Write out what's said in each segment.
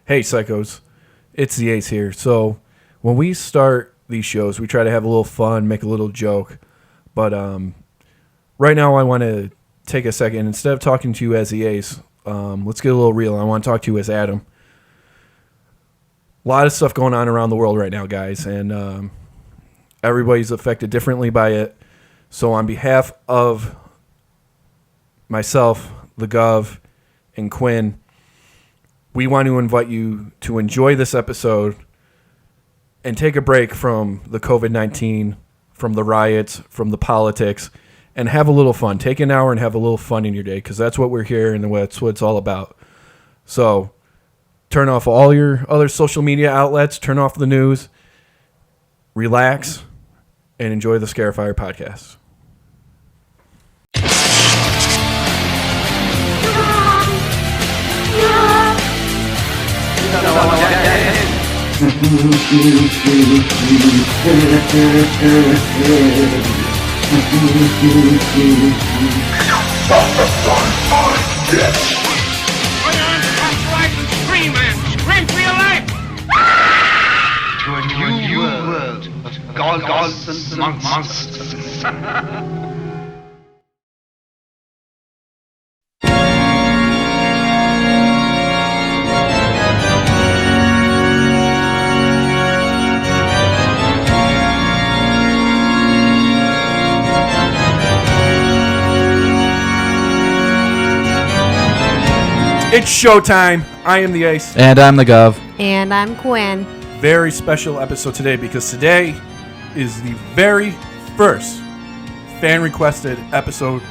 Hey, psychos. It's the Ace here. So when we start these shows, we try to have a little fun, make a little joke. But right now I want to take a second. Instead of talking to you as the Ace, let's get a little real. I want to talk to you as Adam. A lot of stuff going on around the world right now, guys. And everybody's affected differently by it. So on behalf of myself, the Gov, and Quinn, we want to invite you to enjoy this episode and take a break from the COVID-19, from the riots, from the politics, and have a little fun. Take an hour and have a little fun in your day, because that's what we're here and that's what it's all about. So turn off all your other social media outlets, turn off the news, relax, and enjoy the Scarifyer podcast. Scream for your life! To a new world of gods and monsters. It's showtime. I am the Ace. And I'm the Gov. And I'm Quinn. Very special episode today because today is the very first fan-requested episode.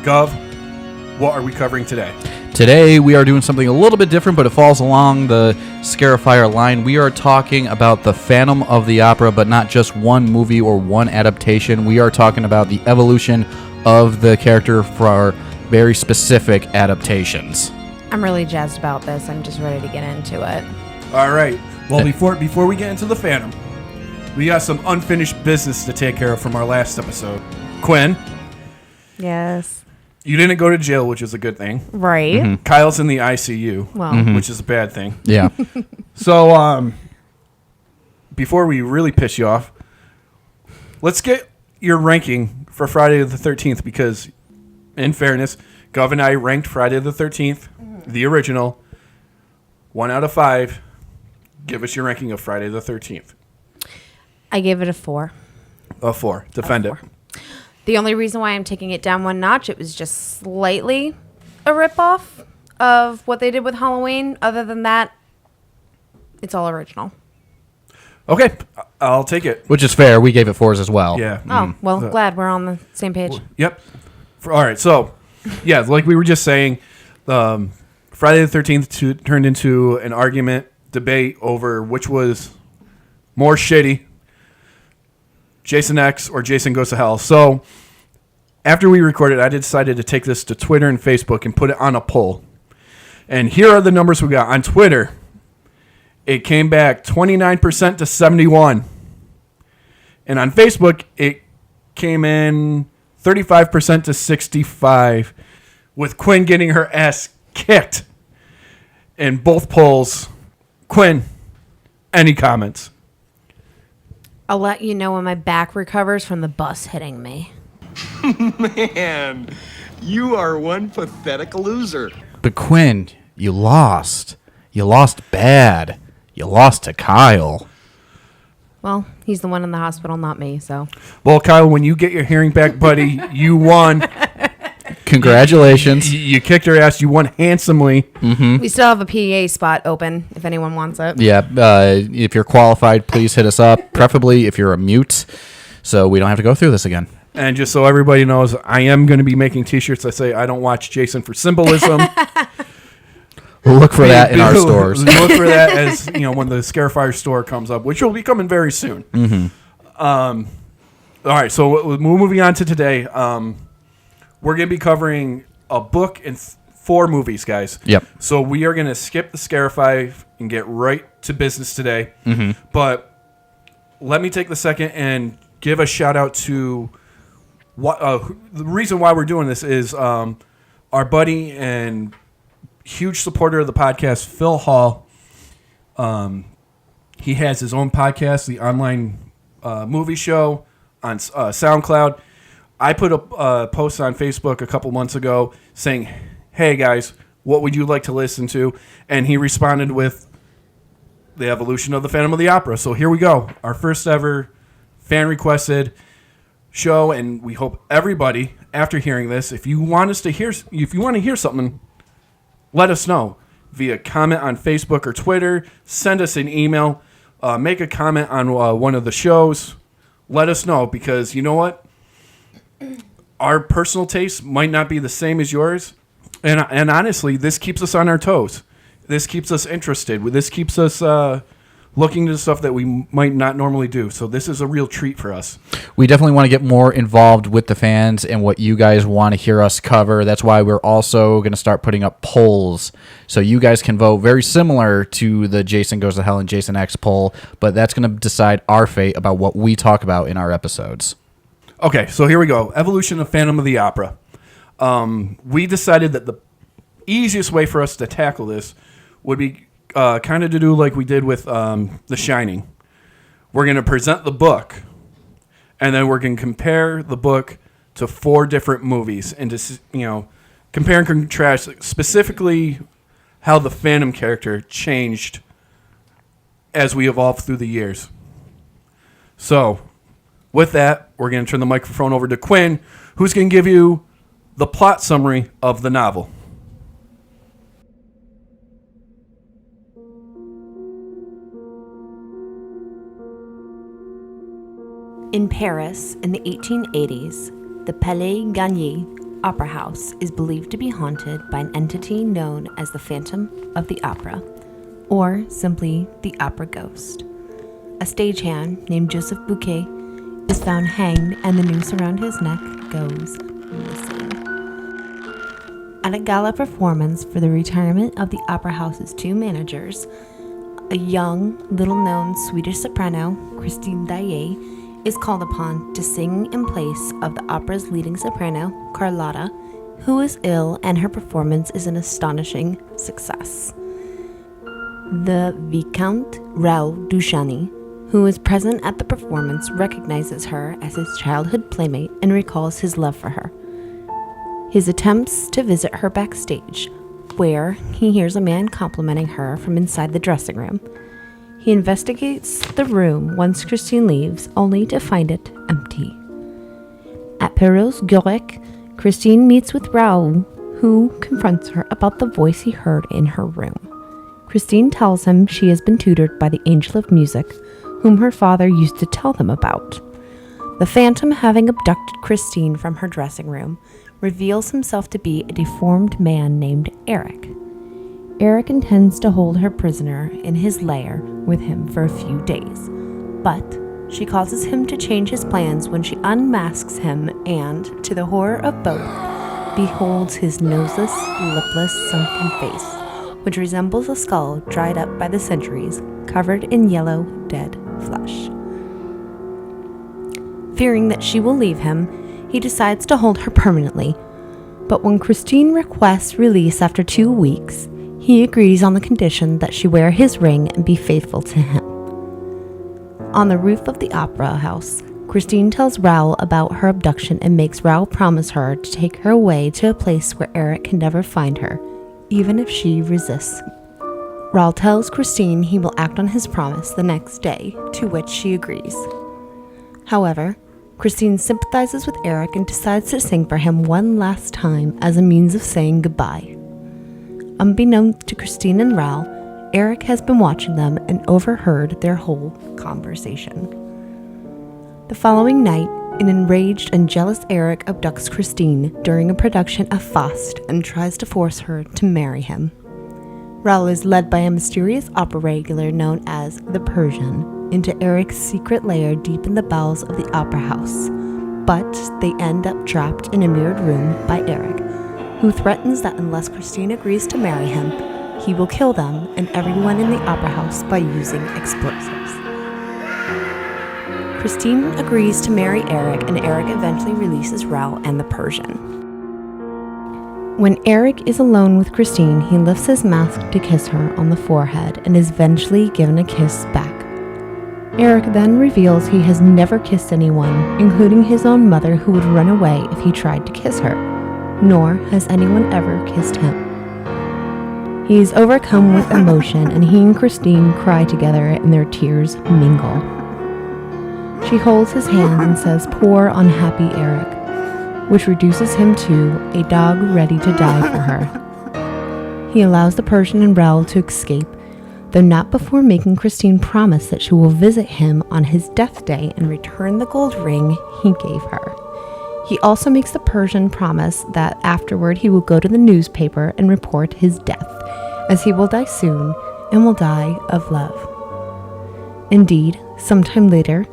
Gov, what are we covering today? Today we are doing something a little bit different, but it falls along the Scarifyer line. We are talking about the Phantom of the Opera, but not just one movie or one adaptation. We are talking about the evolution of the character for very specific adaptations. I'm really jazzed about this. I'm just ready to get into it. All right. Well, before we get into the Phantom, we got some unfinished business to take care of from our last episode. Quinn, Yes. you didn't go to jail, which is a good thing. Right. Mm-hmm. Kyle's in the ICU, Well, which is a bad thing. Yeah. So, before we really piss you off, let's get your ranking for Friday the 13th because, in fairness, Gov and I ranked Friday the 13th, the original, 1 out of 5. Give us your ranking of Friday the 13th. I gave it a 4. A 4. Defend it. The only reason why I'm taking it down one notch, it was just slightly a ripoff of what they did with Halloween. Other than that, it's all original. Okay, I'll take it. Which is fair. We gave it 4s as well. Yeah. Oh, well, glad we're on the same page. Yep. All right, so, yeah, like we were just saying, Friday the 13th turned into an argument, debate over which was more shitty, Jason X or Jason Goes to Hell. So, after we recorded, I decided to take this to Twitter and Facebook and put it on a poll. And here are the numbers we got. On Twitter, it came back 29% to 71%. And on Facebook, it came in 35% to 65%, with Quinn getting her ass kicked in both polls. Quinn, any comments? I'll let you know when my back recovers from the bus hitting me. Man, you are one pathetic loser. But Quinn, you lost. You lost bad. You lost to Kyle. Well, he's the one in the hospital, not me, so. Well, Kyle, when you get your hearing back, buddy, you won. Congratulations. You kicked her ass. You won handsomely. We still have a PA spot open if anyone wants it. Yeah, if you're qualified, please hit us up, preferably if you're a mute, so we don't have to go through this again. And just so everybody knows, I am going to be making T-shirts that say, I don't watch Jason for symbolism. We'll look for that in our stores. Look for that as, when the Scarifyer store comes up, which will be coming very soon. All right, so moving on to today. We're going to be covering a book and 4 movies, guys. Yep. So we are going to skip the Scarify and get right to business today. But let me take the second and give a shout out to the reason why we're doing this is our buddy and huge supporter of the podcast, Phil Hall. He has his own podcast, the online movie show on SoundCloud. I put a post on Facebook a couple months ago saying, hey guys, what would you like to listen to? And he responded with the evolution of the Phantom of the Opera. So here we go. Our first ever fan requested show, and we hope everybody, after hearing this, if you want to hear something, let us know via comment on Facebook or Twitter. Send us an email. Make a comment on one of the shows. Let us know, because you know what? Our personal taste might not be the same as yours. And honestly, this keeps us on our toes. This keeps us interested. This keeps us looking to stuff that we might not normally do. So this is a real treat for us. We definitely want to get more involved with the fans and what you guys want to hear us cover. That's why we're also going to start putting up polls so you guys can vote, very similar to the Jason Goes to Hell and Jason X poll, but that's going to decide our fate about what we talk about in our episodes. Okay, so here we go. Evolution of Phantom of the Opera. We decided that the easiest way for us to tackle this would be kind of to do like we did with The Shining. We're going to present the book, and then we're going to compare the book to 4 different movies, and to compare and contrast specifically how the Phantom character changed as we evolved through the years. So, with that, we're going to turn the microphone over to Quinn, who's going to give you the plot summary of the novel. In Paris in the 1880s, the Palais Garnier Opera House is believed to be haunted by an entity known as the Phantom of the Opera, or simply the Opera Ghost. A stagehand named Joseph Bouquet is found hanged, and the noose around his neck goes missing. At a gala performance for the retirement of the Opera House's 2 managers, a young, little-known Swedish soprano, Christine Daae, is called upon to sing in place of the opera's leading soprano, Carlotta, who is ill, and her performance is an astonishing success. The Viscount Raoul Duchesne, who is present at the performance, recognizes her as his childhood playmate and recalls his love for her. His attempts to visit her backstage, where he hears a man complimenting her from inside the dressing room. He investigates the room once Christine leaves, only to find it empty. At Perrault's Guerec, Christine meets with Raoul, who confronts her about the voice he heard in her room. Christine tells him she has been tutored by the Angel of Music, whom her father used to tell them about. The Phantom, having abducted Christine from her dressing room, reveals himself to be a deformed man named Eric. Eric intends to hold her prisoner in his lair with him for a few days, but she causes him to change his plans when she unmasks him and, to the horror of both, beholds his noseless, lipless, sunken face, which resembles a skull dried up by the centuries, covered in yellow, dead flesh. Fearing that she will leave him, he decides to hold her permanently, but when Christine requests release after 2 weeks, he agrees on the condition that she wear his ring and be faithful to him. On the roof of the opera house, Christine tells Raoul about her abduction and makes Raoul promise her to take her away to a place where Eric can never find her, even if she resists. Raoul tells Christine he will act on his promise the next day, to which she agrees. However, Christine sympathizes with Eric and decides to sing for him one last time as a means of saying goodbye. Unbeknownst to Christine and Raoul, Eric has been watching them and overheard their whole conversation. The following night, an enraged and jealous Eric abducts Christine during a production of Faust and tries to force her to marry him. Raoul is led by a mysterious opera regular known as the Persian into Eric's secret lair deep in the bowels of the opera house, but they end up trapped in a mirrored room by Eric, who threatens that unless Christine agrees to marry him, he will kill them and everyone in the opera house by using explosives. Christine agrees to marry Eric, and Eric eventually releases Raoul and the Persian. When Eric is alone with Christine, he lifts his mask to kiss her on the forehead and is eventually given a kiss back. Eric then reveals he has never kissed anyone, including his own mother, who would run away if he tried to kiss her, nor has anyone ever kissed him. He is overcome with emotion, and he and Christine cry together and their tears mingle. She holds his hand and says, "Poor, unhappy Eric," which reduces him to a dog ready to die for her. He allows the Persian and Raoul to escape, though not before making Christine promise that she will visit him on his death day and return the gold ring he gave her. He also makes the Persian promise that afterward he will go to the newspaper and report his death, as he will die soon and will die of love. Indeed, sometime later,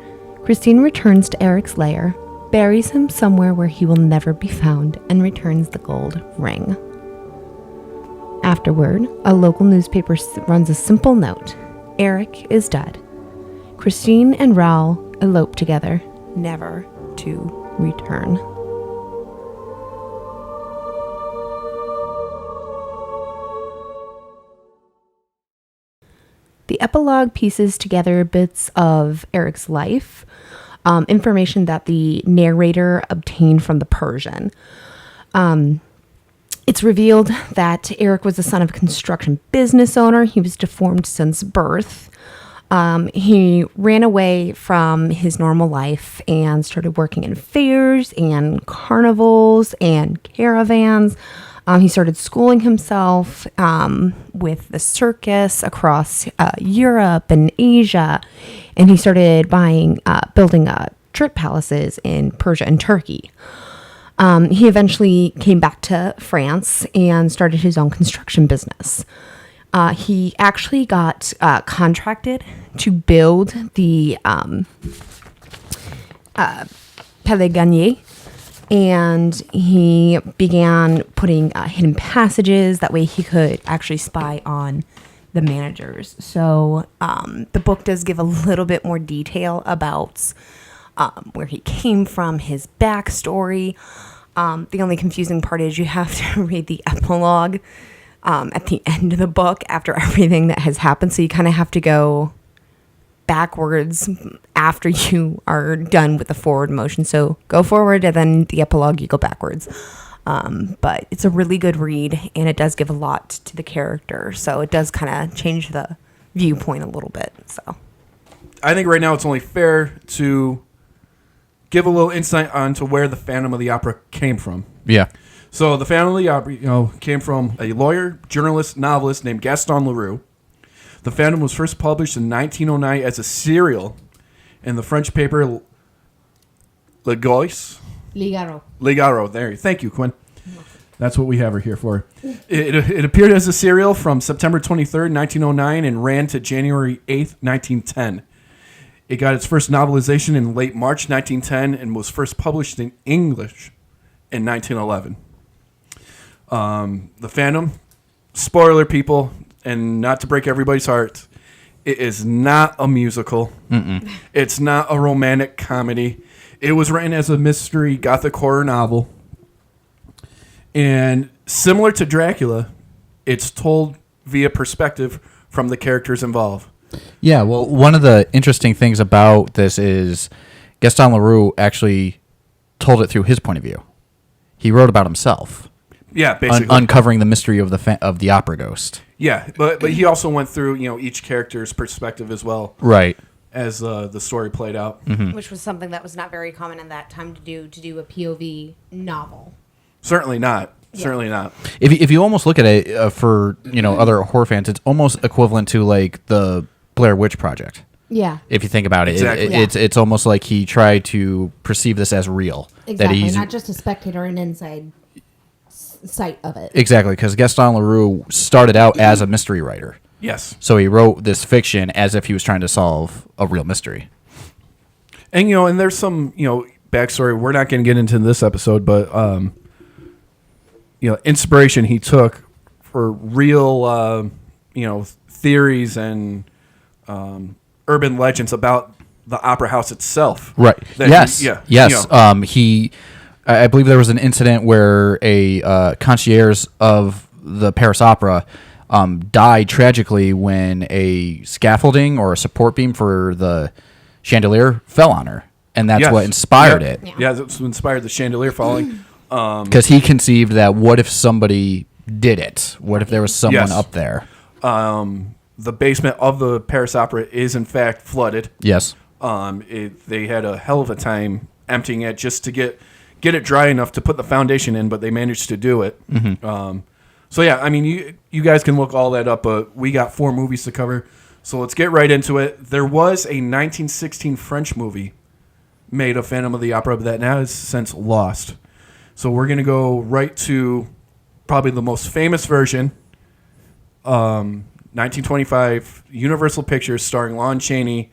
Christine returns to Eric's lair, buries him somewhere where he will never be found, and returns the gold ring. Afterward, a local newspaper runs a simple note: Eric is dead. Christine and Raoul elope together, never to return. The epilogue pieces together bits of Eric's life, information that the narrator obtained from the Persian. It's revealed that Eric was the son of a construction business owner. He was deformed since birth. He ran away from his normal life and started working in fairs and carnivals and caravans. He started schooling himself with the circus across Europe and Asia, and he started building trip palaces in Persia and Turkey. He eventually came back to France and started his own construction business. He actually got contracted to build the Palais Garnier, and he began putting hidden passages. That way he could actually spy on the managers. So the book does give a little bit more detail about where he came from, his backstory. The only confusing part is you have to read the epilogue at the end of the book after everything that has happened. So you kind of have to go backwards after you are done with the forward motion. So go forward, and then the epilogue, you go backwards. But it's a really good read, and it does give a lot to the character. So it does kind of change the viewpoint a little bit. So I think right now it's only fair to give a little insight onto where the Phantom of the Opera came from. Yeah. So the Phantom of the Opera, came from a lawyer, journalist, novelist named Gaston Leroux. The Phantom was first published in 1909 as a serial in the French paper Ligaro. There, thank you, Quinn. That's what we have her here for. It appeared as a serial from September 23rd, 1909, and ran to January 8th, 1910. It got its first novelization in late March 1910 and was first published in English in 1911. The Phantom, spoiler people, and not to break everybody's heart, it is not a musical. Mm-mm. It's not a romantic comedy. It was written as a mystery gothic horror novel. And similar to Dracula, it's told via perspective from the characters involved. Yeah, well, one of the interesting things about this is Gaston Leroux actually told it through his point of view. He wrote about himself. Yeah, basically. Uncovering the mystery of the opera ghost. Yeah, but he also went through, each character's perspective as well. Right. As the story played out. Mm-hmm. Which was something that was not very common in that time to do a POV novel. Certainly not. Yeah. Certainly not. If you almost look at it for other horror fans, it's almost equivalent to like the Blair Witch Project. Yeah. If you think about it, exactly. It's almost like he tried to perceive this as real. Exactly, not just a spectator, an inside sight of it. Exactly, because Gaston Leroux started out as a mystery writer. Yes. So he wrote this fiction as if he was trying to solve a real mystery. And and there's some backstory. We're not going to get into this episode, but inspiration he took for real theories and urban legends about the opera house itself. Right. Yes. Yes. I believe there was an incident where a concierge of the Paris Opera died tragically when a scaffolding or a support beam for the chandelier fell on her, and that's Yes. what inspired Yep. it. Yeah, that's what inspired the chandelier falling. Because he conceived that what if somebody did it? What if there was someone Yes. up there? The basement of the Paris Opera is in fact flooded. Yes. They had a hell of a time emptying it just to get it dry enough to put the foundation in, but they managed to do it. So yeah, I mean, you guys can look all that up, but we got 4 movies to cover, so let's get right into it. There was a 1916 French movie made of Phantom of the Opera, but that now is since lost. So we're gonna go right to probably the most famous version. 1925, Universal Pictures, starring Lon Chaney,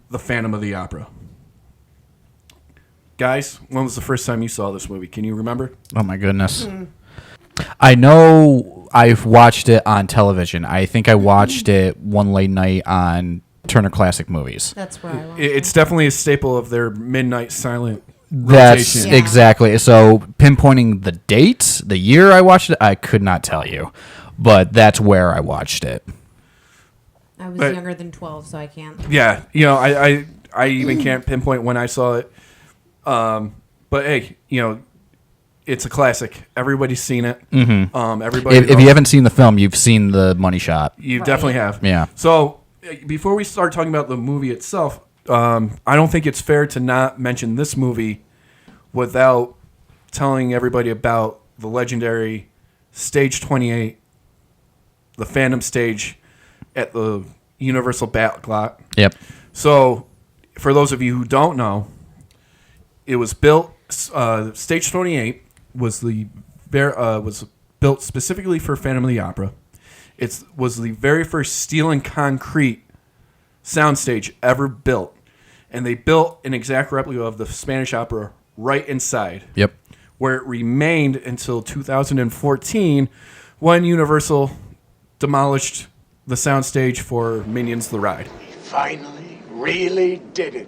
The Phantom of the Opera. Guys, when was the first time you saw this movie? Can you remember? Oh my goodness. I know I've watched it on television. I think I watched it one late night on Turner Classic Movies. That's where I watched It's definitely a staple of their midnight silent That's rotation. Yeah. exactly. So pinpointing the date, the year I watched it, I could not tell you. But that's where I watched it. I was But- younger than 12, so I can't. Yeah, I even can't pinpoint when I saw it. But hey, it's a classic. Everybody's seen it. Everybody. If you haven't seen the film, you've seen the money shot. You Right. definitely have. Yeah. So before we start talking about the movie itself, I don't think it's fair to not mention this movie without telling everybody about the legendary Stage 28, the Phantom stage at the Universal Backlot. Yep. So, for those of you who don't know, it was built. Stage 28 was was built specifically for Phantom of the Opera. It was the very first steel and concrete soundstage ever built, and they built an exact replica of the Spanish Opera right inside, Yep. where it remained until 2014, when Universal demolished the soundstage for Minions: The Ride. Finally, really did it.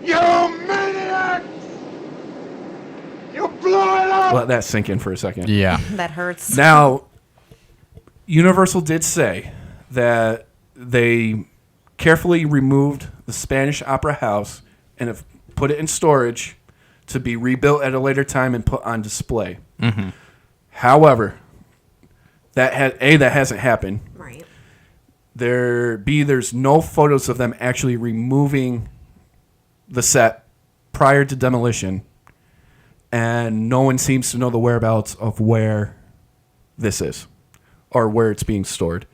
You maniacs! You blew it up! Let that sink in for a second. Yeah. That hurts. Now, Universal did say that they carefully removed the Spanish Opera House and have put it in storage to be rebuilt at a later time and put on display. However, that hasn't happened. Right. There's no photos of them actually removing the set prior to demolition, and no one seems to know the whereabouts of where this is or where it's being stored.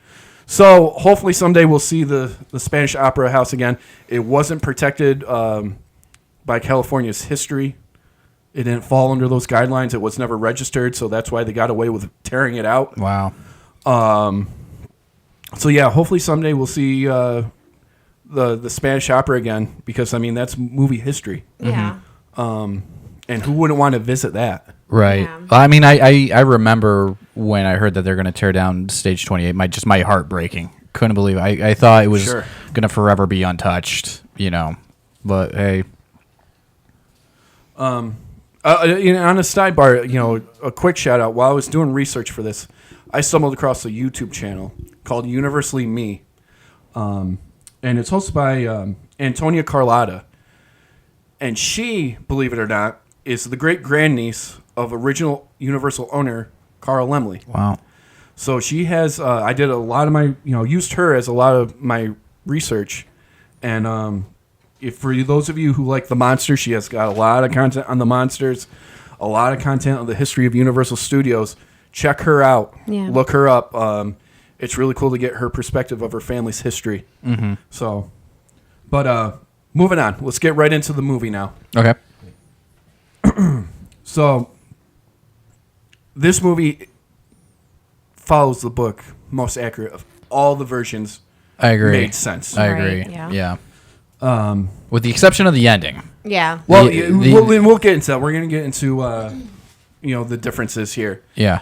So hopefully someday we'll see the Spanish Opera House again. It wasn't protected by California's history. It didn't fall under those guidelines. It was never registered, so that's why they got away with tearing it out. Wow. So yeah, hopefully someday we'll see the Spanish Opera again, because I mean that's movie history, Yeah. and who wouldn't want to visit that? Right. Yeah. I mean, I remember when I heard that they're going to tear down Stage 28. My heart breaking. Couldn't believe it. I thought it was Sure. going to forever be untouched. But hey. On a sidebar, a quick shout out. While I was doing research for this, I stumbled across a YouTube channel called Universally Me, and it's hosted by Antonia Carlotta, and she, believe it or not, is the great grandniece of original Universal owner Carl Laemmle. Wow. So she has. I did a lot of my, used her as a lot of my research, and if for those of you who like the Monsters, she has got a lot of content on the Monsters, a lot of content on the history of Universal Studios. Check her out. Yeah. Look her up. It's really cool to get her perspective of her family's history. Mm-hmm. So, but moving on. Let's get right into the movie now. Okay. So, this movie follows the book most accurate of all the versions. I agree. Made sense. I Right, agree. yeah. Yeah. With the exception of the ending. Yeah. Well, The- we'll get into that. We're going to get into the differences here. Yeah.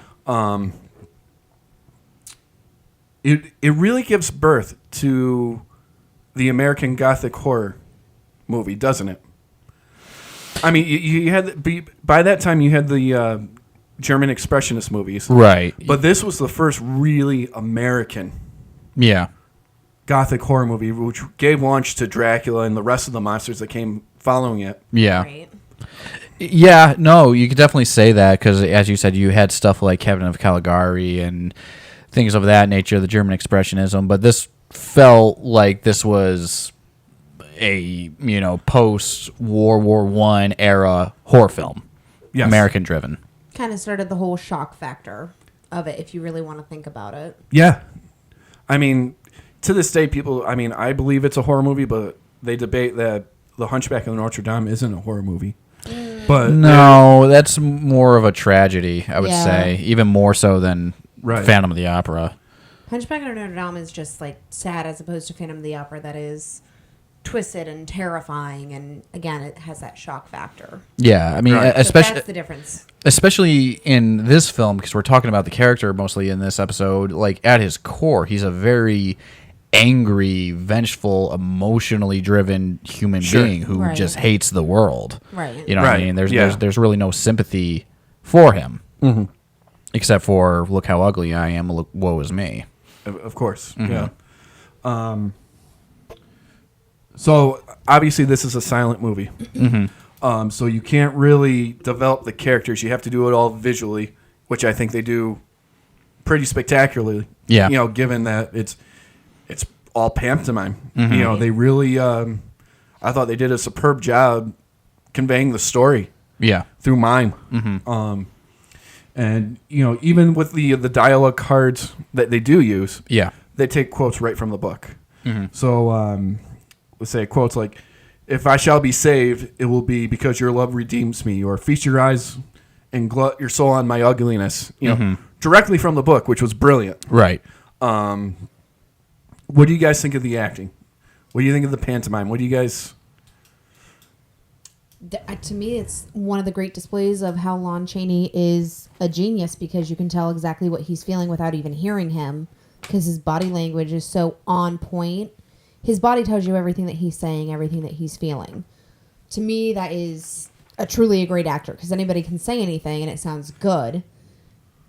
It really gives birth to the American Gothic horror movie, doesn't it? I mean, you had by that time you had the German expressionist movies, Right. But this was the first really American Yeah. gothic horror movie, which gave launch to Dracula and the rest of the monsters that came following it. Yeah. Right. Yeah, no, you could definitely say that because, as you said, you had stuff like Heaven of Caligari and things of that nature, the German expressionism, but this felt like this was a, post-World War I era horror film. Yes. American-driven. Kind of started the whole shock factor of it, if you really want to think about it. Yeah. I mean, to this day, people, I believe it's a horror movie, but they debate that The Hunchback of Notre Dame isn't a horror movie. But No, that's more of a tragedy, I would Yeah. say, even more so than Right. Phantom of the Opera. Hunchback of Notre Dame is just like sad as opposed to Phantom of the Opera that is twisted and terrifying, and again, it has that shock factor. Yeah, I mean, Right. So especially that's the difference. especially in this film, because we're talking about the character mostly in this episode. Like, at his core, he's a very angry, vengeful, emotionally driven human Sure. being who Right. just hates the world. Right. You know what I Right. mean? There's, Yeah. there's really no sympathy for him, except for look how ugly I am. Look, woe is me. Of course, yeah. So obviously, this is a silent movie. So you can't really develop the characters. You have to do it all visually, which I think they do pretty spectacularly. Yeah. Given that it's all pantomime. They really. I thought they did a superb job conveying the story Yeah. through mime. And even with the dialogue cards that they do use, Yeah. they take quotes right from the book. So let's say quotes like, "If I shall be saved, it will be because your love redeems me," or "Feast your eyes and glut your soul on my ugliness." Directly from the book, which was brilliant. Right. What do you guys think of the acting? What do you think of the pantomime? What do you guys? To me, it's one of the great displays of how Lon Chaney is a genius, because you can tell exactly what he's feeling without even hearing him, because his body language is so on point. His body tells you everything that he's saying, everything that he's feeling. To me, that is truly a great actor, because anybody can say anything and it sounds good.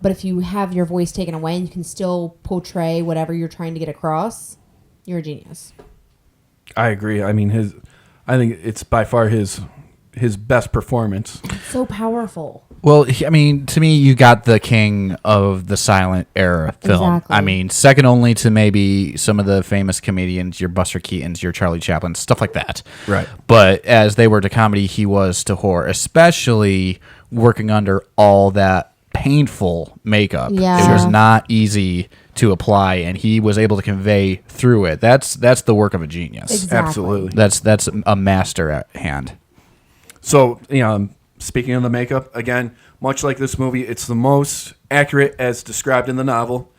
But if you have your voice taken away and you can still portray whatever you're trying to get across, you're a genius. I agree. I mean, I think it's by far his best performance. So powerful. Well, I mean, to me, you got the king of the silent era film. Exactly. I mean, second only to maybe some of the famous comedians, your Buster Keatons, your Charlie Chaplin, stuff like that. Right. But as they were to comedy, he was to horror, especially working under all that painful makeup. Yeah. It was not easy to apply, and he was able to convey through it. That's the work of a genius. Exactly. Absolutely. That's a master at hand. So, speaking of the makeup, again, much like this movie, it's the most accurate as described in the novel.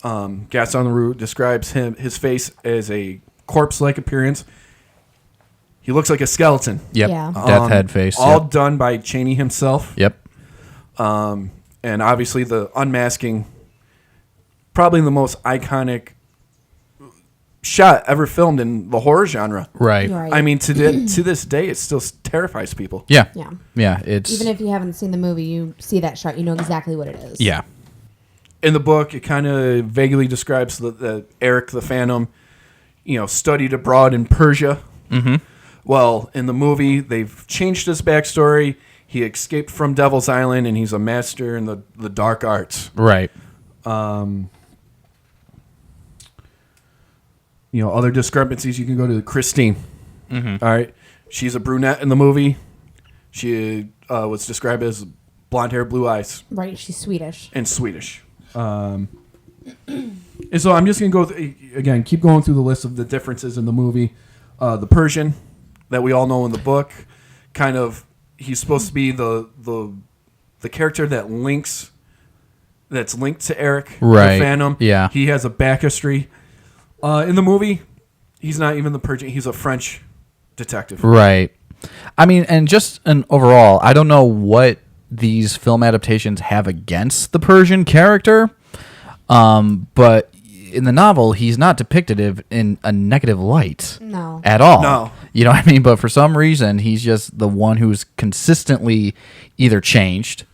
Gaston Leroux describes his face as a corpse-like appearance. He looks like a skeleton. Yep. Yeah. Death head face. All Yep. done by Chaney himself. Yep. And obviously the unmasking, probably the most iconic shot ever filmed in the horror genre. Right. Right. I mean, to this day, it still terrifies people. Yeah. Yeah. Yeah. It's Even if you haven't seen the movie, you see that shot, you know exactly what it is. yeah. In the book, it kind of vaguely describes the Eric the Phantom, studied abroad in Persia. Mm-hmm. Well, in the movie, they've changed his backstory. He escaped from Devil's Island, and he's a master in the dark arts. Right. Other discrepancies, you can go to Christine. Mm-hmm. All right. She's a brunette in the movie. She was described as blonde hair, blue eyes, Right. She's Swedish. and Swedish. And so I'm just going to go, again, keep going through the list of the differences in the movie. The Persian that we all know in the book, kind of, he's supposed to be the character that's linked to Eric, Right. the Phantom. Yeah. He has a back history. In the movie, he's not even the Persian. He's a French detective. Right. I mean, and just an overall, I don't know what these film adaptations have against the Persian character, but in the novel, he's not depicted in a negative light. No. At all. No. You know what I mean? But for some reason, he's just the one who's consistently either changed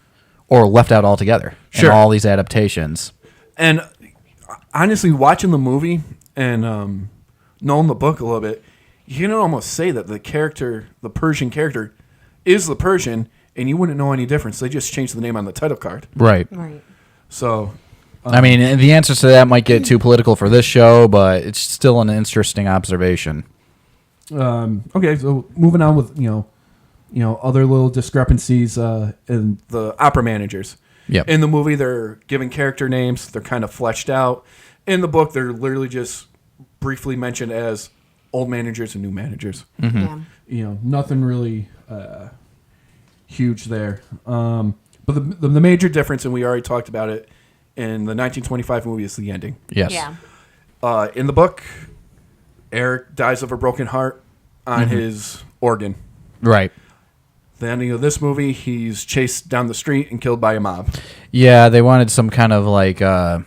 or left out altogether Sure. in all these adaptations. And honestly, watching the movie and knowing the book a little bit, you can almost say that the Persian character, is the Persian, and you wouldn't know any difference. They just changed the name on the title card. Right. Right. So, I mean, and the answers to that might get too political for this show, but it's still an interesting observation. okay, so moving on with other little discrepancies in the opera managers. Yep. In the movie, they're given character names. They're kind of fleshed out. In the book, they're literally just briefly mentioned as old managers and new managers. Yeah. Nothing really huge there. But the major difference, and we already talked about it, in the 1925 movie is the ending. Yes. Yeah. In the book, Eric dies of a broken heart on his organ. Right. The ending of this movie, he's chased down the street and killed by a mob. Yeah, they wanted some kind of like, I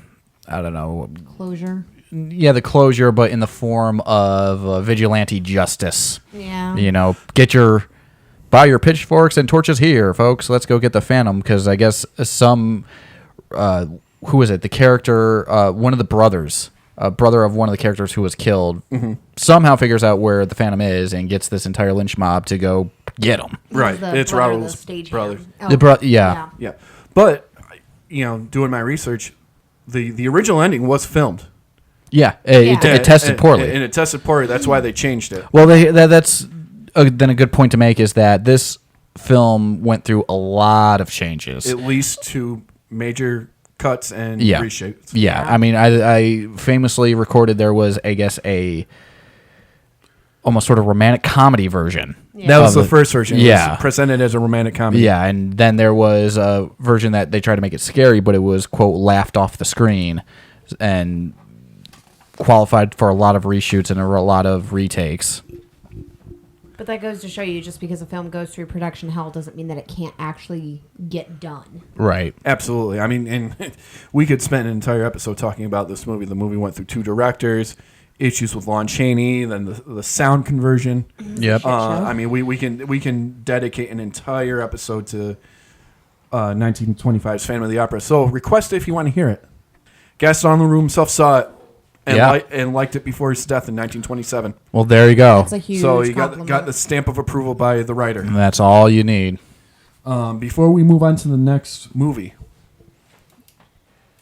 don't know. Closure. Yeah, the closure, but in the form of vigilante justice. Yeah. Buy your pitchforks and torches here, folks. Let's go get the Phantom, because I guess who is it? The character, one of the brothers, brother of one of the characters who was killed, somehow figures out where the Phantom is and gets this entire lynch mob to go get him. Right. The It's brother of the Raoul's stagehand. brother. Oh, Yeah. Yeah. But, doing my research, the original ending was filmed. Yeah, Yeah. it tested poorly. And it tested poorly. That's why they changed it. Well, that's then a good point to make is that this film went through a lot of changes. At least 2 major cuts and Yeah. reshapes. Yeah, I mean, I famously recorded there was, I guess, a almost sort of romantic comedy version. That was of the first version. It Yeah. was presented as a romantic comedy. Yeah, and then there was a version that they tried to make it scary, but it was, quote, laughed off the screen and qualified for a lot of reshoots and a lot of retakes. But that goes to show you, just because a film goes through production hell doesn't mean that it can't actually get done. Right. Absolutely. I mean, and we could spend an entire episode talking about this movie. The movie went through 2 directors, issues with Lon Chaney, then the sound conversion. Yep. I mean, we can dedicate an entire episode to 1925's Phantom of the Opera. So request it if you want to hear it. Gaston in the room himself saw it and liked it before his death in 1927. Well, there you go. It's a huge So you compliment. got the stamp of approval by the writer. That's all you need. Before we move on to the next movie,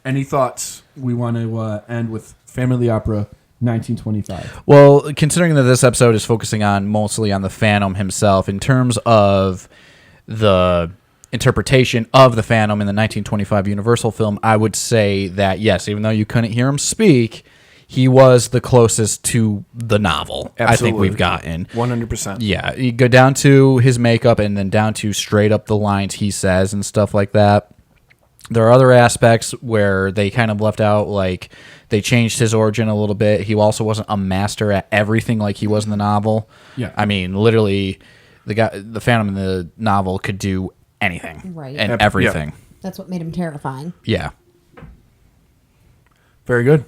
any thoughts we want to end with Phantom of the Opera 1925? Well, considering that this episode is focusing on mostly on the Phantom himself, in terms of the interpretation of the Phantom in the 1925 Universal film, I would say that, yes, even though you couldn't hear him speak, he was the closest to the novel I think we've gotten. 100%. Yeah, you go down to his makeup and then down to straight up the lines he says and stuff like that. There are other aspects where they kind of left out, like they changed his origin a little bit. He also wasn't a master at everything like he was in the novel. Yeah. I mean, literally, the Phantom in the novel could do anything, Right. and everything. That's what made him terrifying. Yeah. Very good.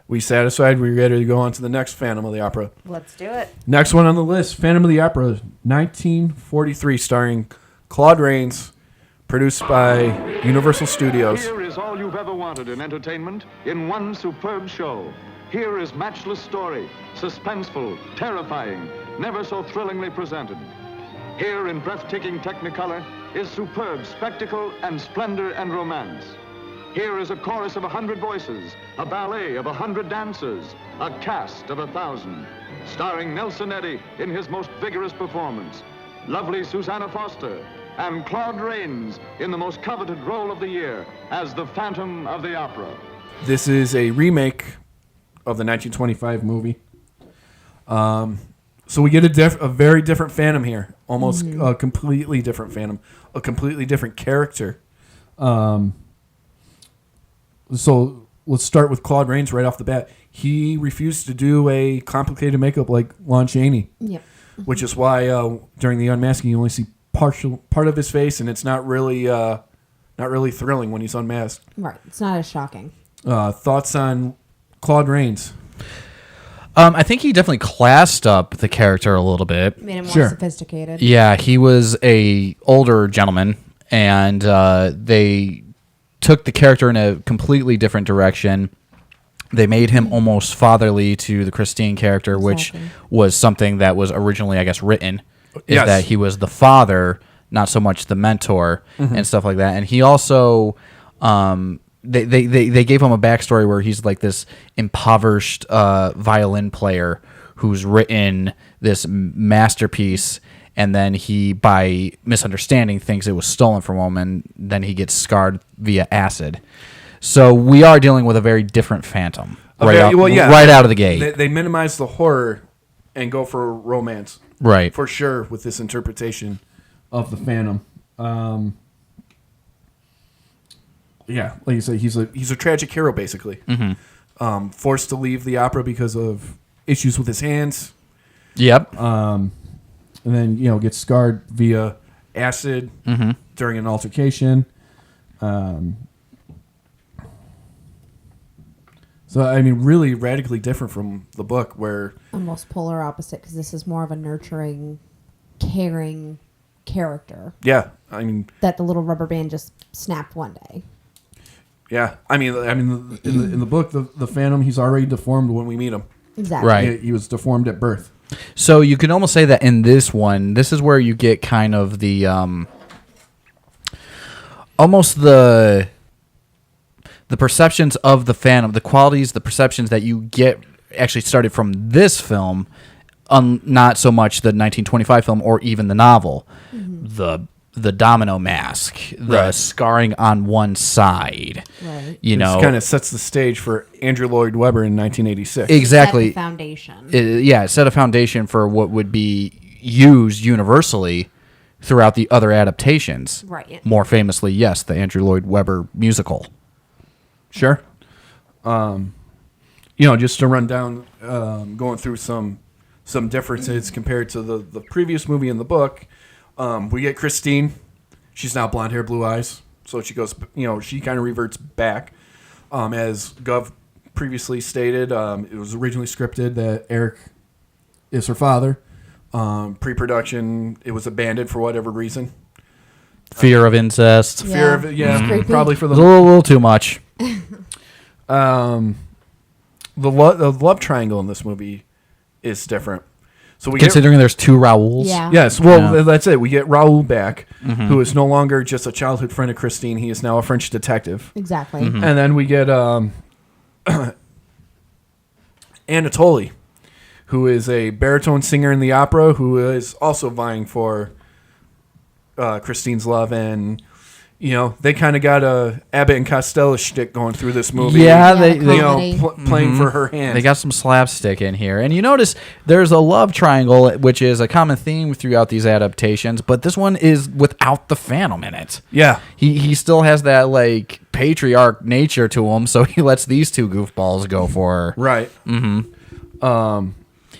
We satisfied? We ready to go on to the next Phantom of the Opera? Let's do it. Next one on the list, Phantom of the Opera, 1943, starring Claude Rains, produced by Universal Studios. Here is all you've ever wanted in entertainment in one superb show. Here is matchless story, suspenseful, terrifying, never so thrillingly presented. Here in breathtaking technicolor is superb spectacle and splendor and romance. Here is a chorus of 100 voices, a ballet of 100 dancers, a cast of 1,000. Starring Nelson Eddy in his most vigorous performance, lovely Susanna Foster, and Claude Rains in the most coveted role of the year as the Phantom of the Opera. This is a remake of the 1925 movie. So we get a very different Phantom here, almost a completely different Phantom, a completely different character. So let's start with Claude Rains right off the bat. He refused to do a complicated makeup like Lon Chaney, Yep. which is why during the unmasking you only see part of his face, and it's not really thrilling when he's unmasked. Right. It's not as shocking. Thoughts on Claude Rains? I think he definitely classed up the character a little bit. Made him more Sure. sophisticated. Yeah, he was a older gentleman, and they took the character in a completely different direction. They made him almost fatherly to the Christine character, which Exactly. was was something that was originally, I guess, written. Is Yes. that he was the father, not so much the mentor and stuff like that. And he also, they gave him a backstory where he's like this impoverished violin player who's written this masterpiece, and then he, by misunderstanding, thinks it was stolen from him, and then he gets scarred via acid. So we are dealing with a very different Phantom right out of the gate. They minimize the horror and go for romance. Right. For sure, with this interpretation of the Phantom. Yeah, like you said, he's a tragic hero, basically. Forced to leave the opera because of issues with his hands. Yep. And then, gets scarred via acid during an altercation. So, I mean, really radically different from the book where... Almost polar opposite, because this is more of a nurturing, caring character Yeah, I mean... that the little rubber band just snapped one day. Yeah, I mean, in the book, the Phantom, he's already deformed when we meet him. Exactly. Right. He was deformed at birth. So you can almost say that in this one, this is where you get kind of the almost the perceptions of the Phantom, the qualities, the perceptions that you get actually started from this film, not so much the 1925 film or even the novel. The domino mask, the Right. scarring on one side. Right. You know, This kind of sets the stage for Andrew Lloyd Webber in 1986. exactly. Set the foundation. It set a foundation for what would be used universally throughout the other adaptations. Right. More famously, yes, the Andrew Lloyd Webber musical. Sure. Just to run down, going through some differences compared to the previous movie in the book. We get Christine. She's now blonde hair, blue eyes. So she goes, she kind of reverts back. As Gov previously stated, it was originally scripted that Eric is her father. Pre-production, it was abandoned for whatever reason. Fear of incest. Yeah. Fear of it, It's creepy. probably for A the little too much. the love triangle in this movie is different. So we Considering there's two Raouls. Yeah. Yes, well, Yeah. that's it. We get Raoul back, who is no longer just a childhood friend of Christine. He is now a French detective. Exactly. And then we get Anatoly, who is a baritone singer in the opera, who is also vying for Christine's love. And, they kind of got a Abbott and Costello shtick going through this movie. Yeah, Yeah, they the comedy. playing for her hand. They got some slapstick in here. And you notice there's a love triangle, which is a common theme throughout these adaptations, but this one is without the Phantom in it. Yeah. He still has that, like, patriarch nature to him, so he lets these two goofballs go for her. Right.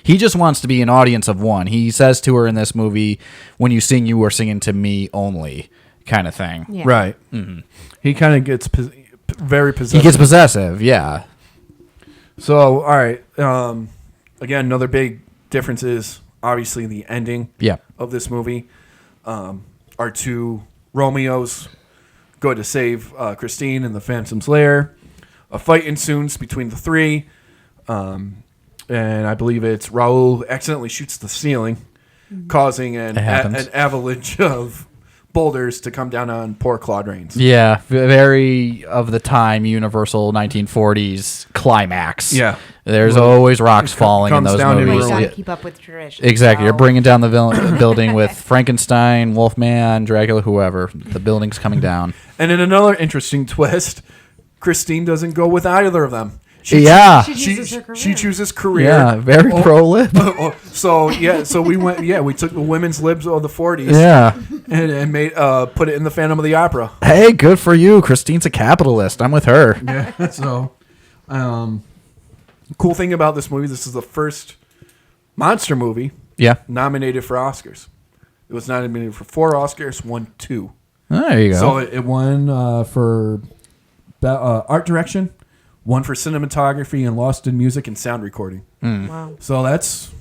He just wants to be an audience of one. He says to her in this movie, when you sing, you are singing to me only, kind of thing. Yeah. Right. He kind of gets very possessive. He gets possessive, yeah. So, all right. Again, another big difference is obviously the ending Yeah. of this movie. Our two Romeos go to save Christine in the Phantom's lair. A fight ensues between the three. And I believe it's Raoul accidentally shoots the ceiling, causing an avalanche of boulders to come down on poor Claude Rains. Yeah, very of the time Universal 1940s climax. Yeah. There's always rocks falling in comes those down in movies. You ruin. gotta Yeah. keep up with tradition. Exactly. You're so- bringing down the building with Frankenstein, Wolfman, Dracula, whoever. The building's coming down. And in another interesting twist, Christine doesn't go with either of them. She Yeah. She chooses her career. She chooses career. Yeah, very pro-lib. So we went. Yeah, we took the women's libs of the 40s. Yeah. and made put it in the Phantom of the Opera. Hey, good for you. Christine's a capitalist. I'm with her. Yeah. So, cool thing about this movie, this is the first monster movie Yeah. nominated for Oscars. It was nominated for 4 Oscars, won 2. There you go. So it won for art direction, one for cinematography, and lost in music and sound recording. Wow. So that's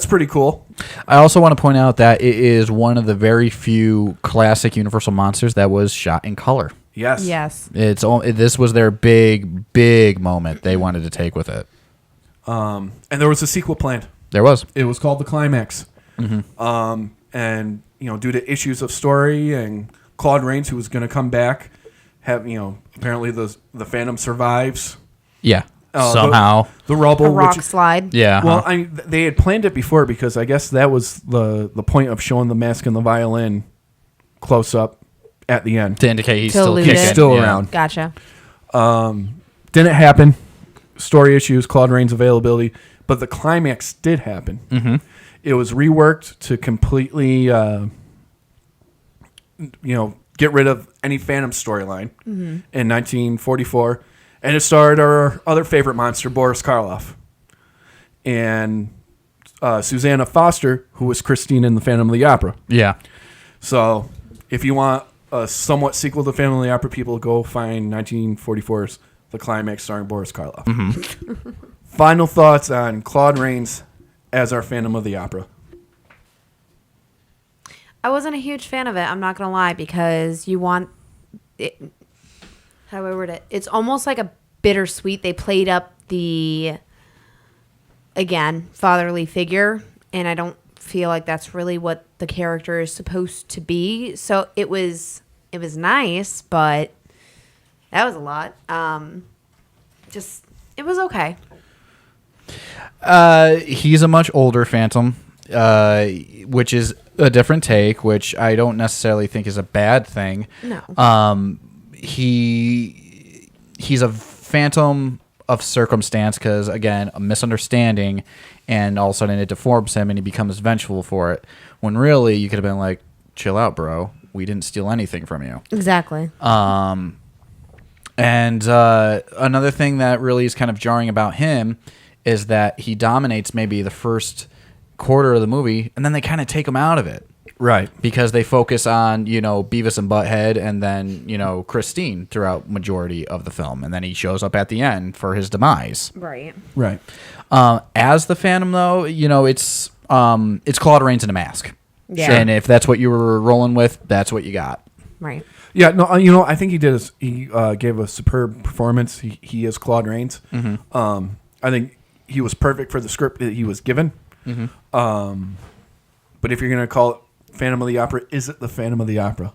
pretty cool. I also want to point out that it is one of the very few classic Universal monsters that was shot in color. Yes. Yes. This was their big moment they wanted to take with it. And there was a sequel planned. There was. It was called The Climax. And due to issues of story and Claude Rains, who was going to come back, apparently the Phantom survives. Yeah. Somehow. The rubble. A rock slide. Yeah. Well, they had planned it before because I guess that was the point of showing the mask and the violin close up at the end. To indicate he's To still allude kicking. it. Still around. Gotcha. Didn't happen. Story issues, Claude Rains availability, but the climax did happen. Mm-hmm. It was reworked to completely, get rid of any Phantom storyline in 1944, and it starred our other favorite monster, Boris Karloff, and Susanna Foster, who was Christine in the Phantom of the Opera. Yeah. So, if you want a somewhat sequel to Phantom of the Opera, people go find 1944's The Climax starring Boris Karloff. Mm-hmm. Final thoughts on Claude Rains as our Phantom of the Opera. I wasn't a huge fan of it. I'm not gonna lie, because you want it. How do I word it? It's almost like a bittersweet. They played up the fatherly figure, and I don't feel like that's really what the character is supposed to be. So it was nice, but that was a lot. It was okay. He's a much older Phantom, which is a different take, which I don't necessarily think is a bad thing. No. He's a Phantom of circumstance because, again, a misunderstanding, and all of a sudden it deforms him and he becomes vengeful for it. When really you could have been like, chill out, bro. We didn't steal anything from you. Exactly. And another thing that really is kind of jarring about him is that he dominates maybe the first quarter of the movie, and then they kind of take him out of it. Right. Because they focus on, Beavis and Butthead and then, Christine throughout majority of the film. And then he shows up at the end for his demise. Right. Right. As the Phantom, though, it's Claude Rains in a mask. Yeah. And if that's what you were rolling with, that's what you got. Right. Yeah, no, I think he did. He gave a superb performance. He is Claude Rains. Mm-hmm. I think he was perfect for the script that he was given. Mm-hmm. But if you're going to call it Phantom of the Opera, is it the Phantom of the Opera?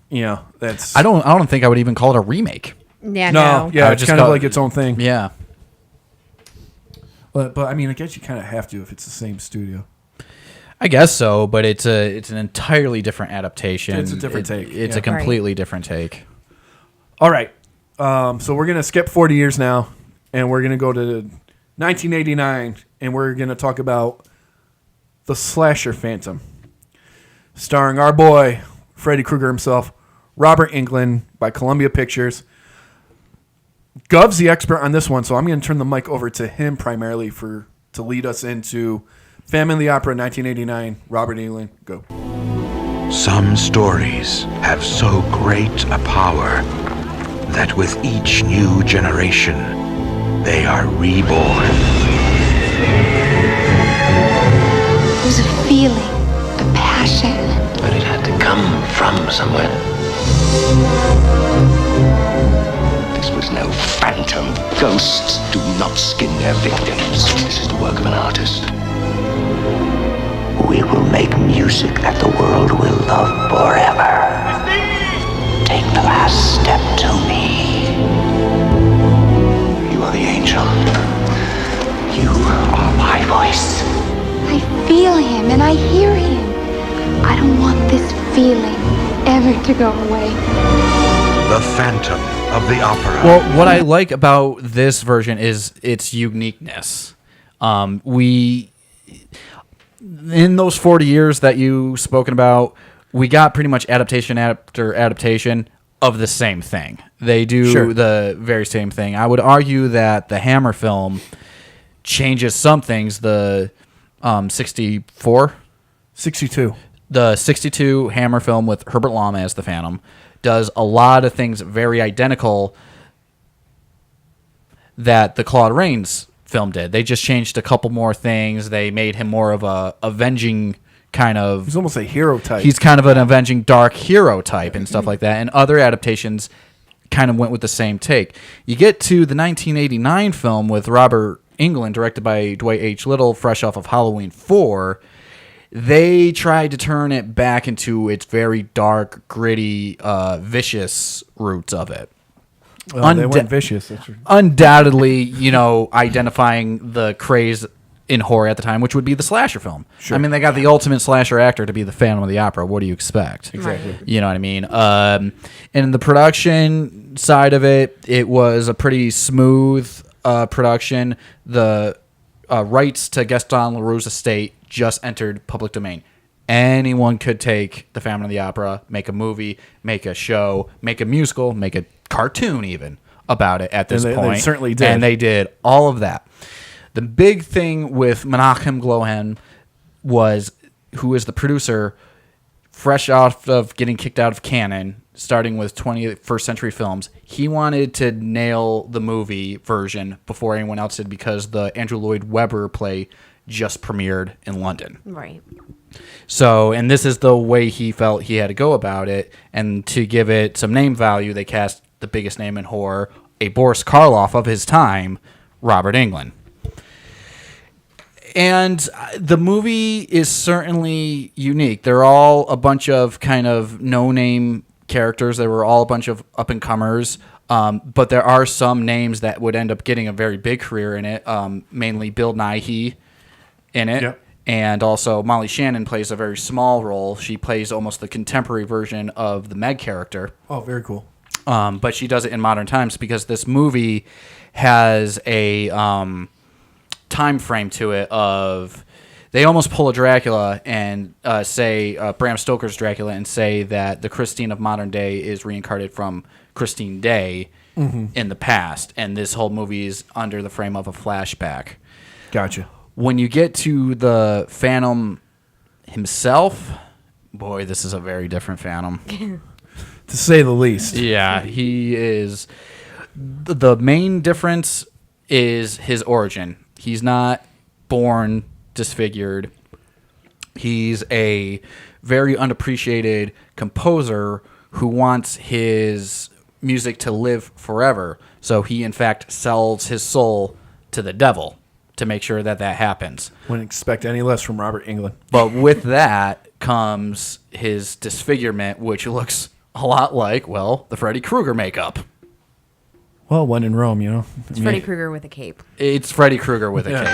That's... I don't think I would even call it a remake. Yeah, No, yeah, it's kind of like its own thing. Yeah. But I mean, I guess you kind of have to if it's the same studio. I guess so, but it's an entirely different adaptation. It's a different take. It's a completely different take. All right. So we're going to skip 40 years now, and we're going to go to 1989, and we're going to talk about the slasher Phantom, starring our boy, Freddy Krueger himself, Robert Englund, by Columbia Pictures. Gov's the expert on this one, so I'm going to turn the mic over to him primarily to lead us into Phantom of the Opera 1989. Robert Englund, go. Some stories have so great a power that with each new generation, they are reborn. There's a feeling, a passion. But it had to come from somewhere. This was no phantom. Ghosts do not skin their victims. This is the work of an artist. We will make music that the world will love forever. Take the last step to me. You are the angel. You are my voice. I feel him and I hear him. I don't want this feeling ever to go away. The Phantom of the Opera. Well, what I like about this version is its uniqueness. We, in those 40 years that you spoken about, we got pretty much adaptation after adaptation of the same thing. They do the very same thing. I would argue that the Hammer film changes some things. The 62. The 62 Hammer film with Herbert Lom as the Phantom does a lot of things very identical. that the Claude Rains film did. They just changed a couple more things. They made him more of a avenging kind of... He's almost a hero type. He's kind of an avenging dark hero type and stuff like that. And other adaptations kind of went with the same take. You get to the 1989 film with Robert Englund, directed by Dwight H. Little, fresh off of Halloween 4. They tried to turn it back into its very dark, gritty, vicious roots of it. Well, they went vicious. Undoubtedly, identifying the craze in horror at the time, which would be the slasher film. Sure. I mean, they got the ultimate slasher actor to be the Phantom of the Opera. What do you expect? Exactly. You know what I mean? And the production side of it, it was a pretty smooth production. The rights to Gaston Leroux's estate just entered public domain. Anyone could take the Phantom of the Opera, make a movie, make a show, make a musical, make a cartoon even about it at this point. They certainly did. And they did all of that. The big thing with Menachem Golan who is the producer, fresh off of getting kicked out of canon, starting with 21st Century Films, he wanted to nail the movie version before anyone else did because the Andrew Lloyd Webber play just premiered in London. Right. So, and this is the way he felt he had to go about it. And to give it some name value, they cast the biggest name in horror, a Boris Karloff of his time, Robert Englund. And the movie is certainly unique. They're all a bunch of kind of no-name characters. They were all a bunch of up-and-comers. But there are some names that would end up getting a very big career in it, mainly Bill Nighy in it. Yep. And also Molly Shannon plays a very small role. She plays almost the contemporary version of the Meg character. Oh, very cool. But she does it in modern times because this movie has a time frame to it of... They almost pull a Dracula and say Bram Stoker's Dracula and say that the Christine of modern day is reincarnated from Christine Day in the past. And this whole movie is under the frame of a flashback. Gotcha. When you get to the Phantom himself, boy, this is a very different Phantom. To say the least. Yeah, he is. The main difference is his origin. He's not born disfigured. He's a very unappreciated composer who wants his music to live forever. So he, in fact, sells his soul to the devil to make sure that that happens. Wouldn't expect any less from Robert Englund. But with that comes his disfigurement, which looks a lot like, well, the Freddy Krueger makeup. Well, when in Rome, It's Freddy Krueger with a cape. It's Freddy Krueger with a cape.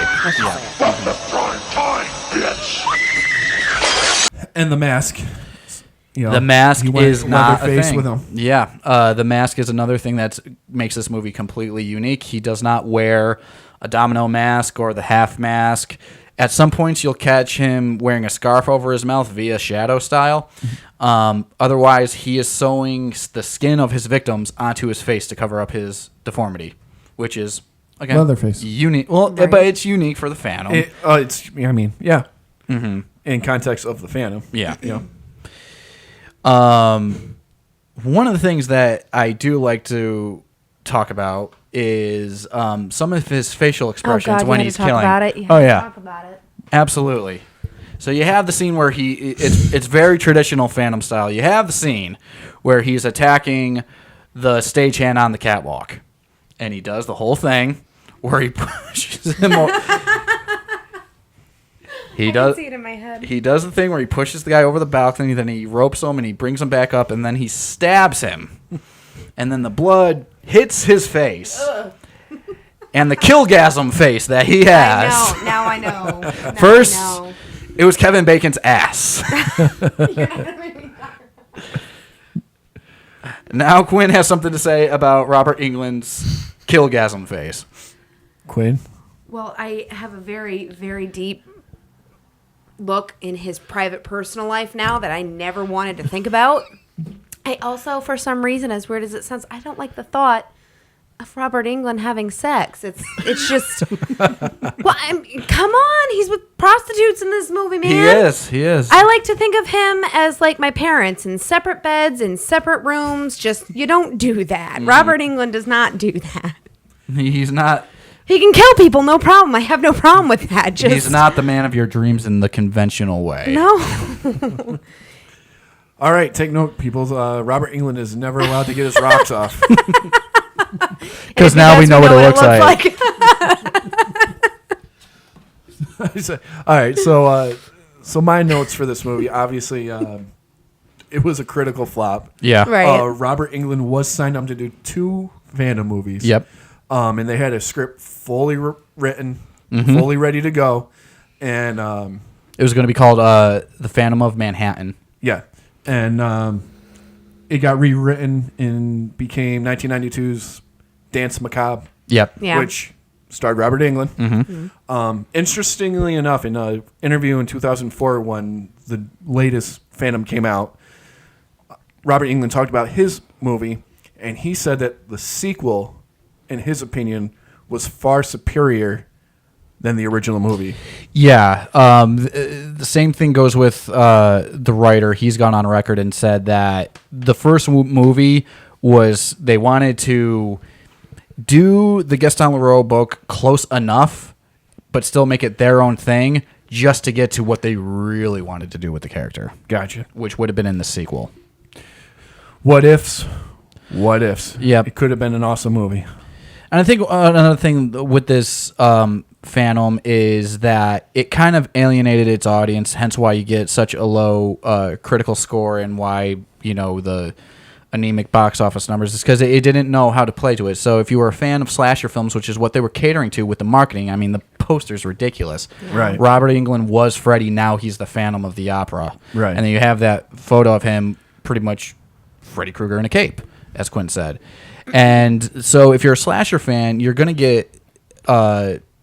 From the front time, bitch! And the mask. The mask is not a face thing. with him. Yeah, the mask is another thing that makes this movie completely unique. He does not wear a domino mask or the half mask. At some points, you'll catch him wearing a scarf over his mouth via shadow style. Otherwise, he is sewing the skin of his victims onto his face to cover up his deformity, which is, again, Leatherface. Unique. Well, Right. but it's unique for the Phantom. Yeah. Mm-hmm. In context of the Phantom. Yeah. You know. One of the things that I do like to talk about is some of his facial expressions when he's killing. About it. Oh yeah, talk about it. Absolutely. So you have the scene where it's very traditional Phantom style. You have the scene where he's attacking the stagehand on the catwalk, and he does the whole thing where he pushes him. He does. See it in my head. He does the thing where he pushes the guy over the balcony, then he ropes him and he brings him back up, and then he stabs him, and then the blood hits his face. And the killgasm face that he has. I know. Now I know. Now First, I know. it was Kevin Bacon's ass. Now Quinn has something to say about Robert Englund's killgasm face. Quinn? Well, I have a very, very deep look in his private personal life now that I never wanted to think about. I also, for some reason, as weird as it sounds, I don't like the thought of Robert Englund having sex. It's just well, come on, he's with prostitutes in this movie, man. He is. I like to think of him as like my parents in separate beds in separate rooms. Just you don't do that. Robert Englund does not do that. He's not. He can kill people, no problem. I have no problem with that. Just He's not the man of your dreams in the conventional way. No. All right, take note, people. Robert Englund is never allowed to get his rocks off. Because now we know what it looks like. All right, so my notes for this movie, obviously, it was a critical flop. Yeah. Right. Robert Englund was signed up to do 2 Phantom movies. Yep. And they had a script fully written, fully ready to go, and It was going to be called The Phantom of Manhattan. yeah, and it got rewritten and became 1992's Dance Macabre. Yep. Yeah. Which starred Robert Englund. Interestingly enough, in an interview in 2004 when the latest Phantom came out, Robert Englund talked about his movie, and he said that the sequel, in his opinion, was far superior than the original movie. Yeah. The same thing goes with the writer. He's gone on record and said that the first movie was they wanted to do the Gaston Leroux book close enough, but still make it their own thing, just to get to what they really wanted to do with the character. Gotcha. Which would have been in the sequel. What ifs? What ifs? Yep. It could have been an awesome movie. And I think another thing with this Phantom is that it kind of alienated its audience, hence why you get such a low critical score and why, the anemic box office numbers is because it didn't know how to play to it. So if you were a fan of slasher films, which is what they were catering to with the marketing, I mean, the poster's ridiculous. Yeah. Right. Robert Englund was Freddy. Now he's the Phantom of the Opera. Right. And then you have that photo of him pretty much Freddy Krueger in a cape, as Quinn said. And so if you're a slasher fan, you're going to get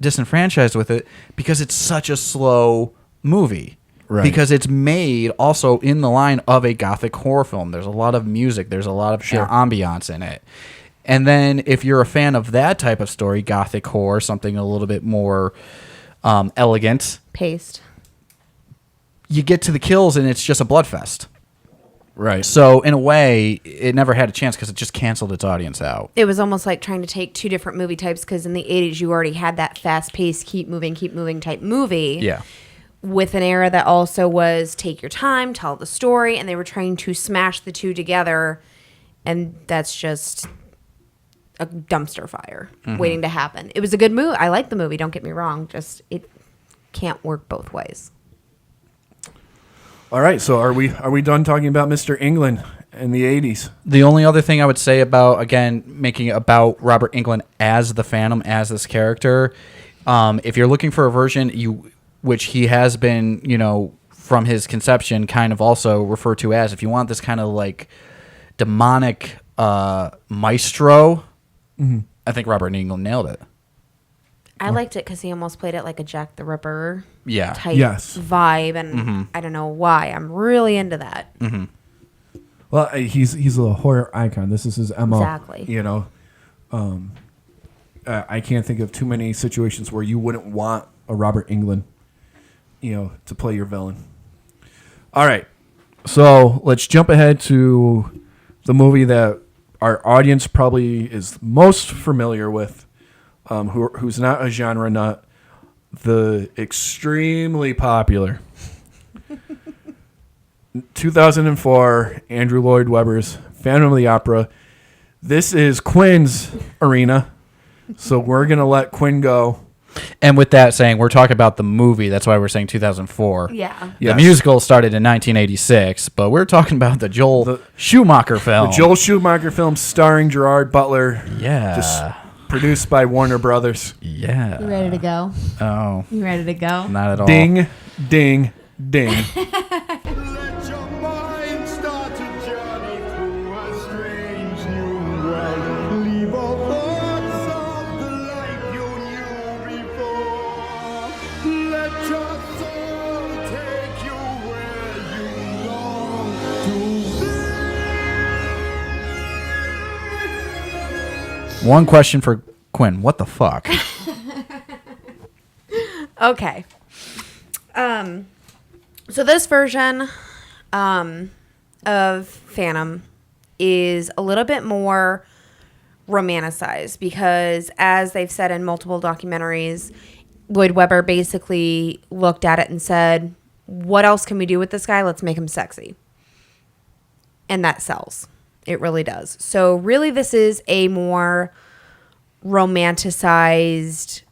disenfranchised with it because it's such a slow movie. Right. Because it's made also in the line of a gothic horror film. There's a lot of music. There's a lot of ambiance in it. And then if you're a fan of that type of story, gothic horror, something a little bit more elegant, Paced. you get to the kills and it's just a bloodfest. Right. So in a way, it never had a chance because it just canceled its audience out. It was almost like trying to take 2 different movie types because in the 80s you already had that fast-paced, keep moving type movie. Yeah. With an era that also was take your time, tell the story, and they were trying to smash the 2 together, and that's just a dumpster fire waiting to happen. It was a good movie. I like the movie, don't get me wrong. Just it can't work both ways. All right, so are we done talking about Mr. Englund in the 80s? The only other thing I would say about, again, making it about Robert Englund as the Phantom, as this character, if you're looking for a version, which he has been, from his conception, kind of also referred to as, if you want this kind of like demonic maestro, I think Robert Englund nailed it. I liked it because he almost played it like a Jack the Ripper type Yes. vibe, and I don't know why. I'm really into that. Well, he's a horror icon. This is his MO. Exactly. I can't think of too many situations where you wouldn't want a Robert Englund, to play your villain. All right, so let's jump ahead to the movie that our audience probably is most familiar with, who's not a genre nut, the extremely popular 2004 Andrew Lloyd Webber's Phantom of the Opera. This is Quinn's arena, so we're going to let Quinn go. And with that saying, we're talking about the movie. That's why we're saying 2004. Yeah. The musical started in 1986, but we're talking about the Joel Schumacher film. The Joel Schumacher film starring Gerard Butler. Yeah. Just produced by Warner Brothers. Yeah. You ready to go? Oh. You ready to go? Not at all. Ding, ding, ding. Let your mind start a journey through a strange new world. Leave all thoughts of the life you knew before. Let your soul take you where you long to be. One question for Quinn. What the fuck? Okay. So this version of Phantom is a little bit more romanticized because, as they've said in multiple documentaries, Lloyd Webber basically looked at it and said, what else can we do with this guy? Let's make him sexy. And that sells. It really does. So really this is a more romanticized,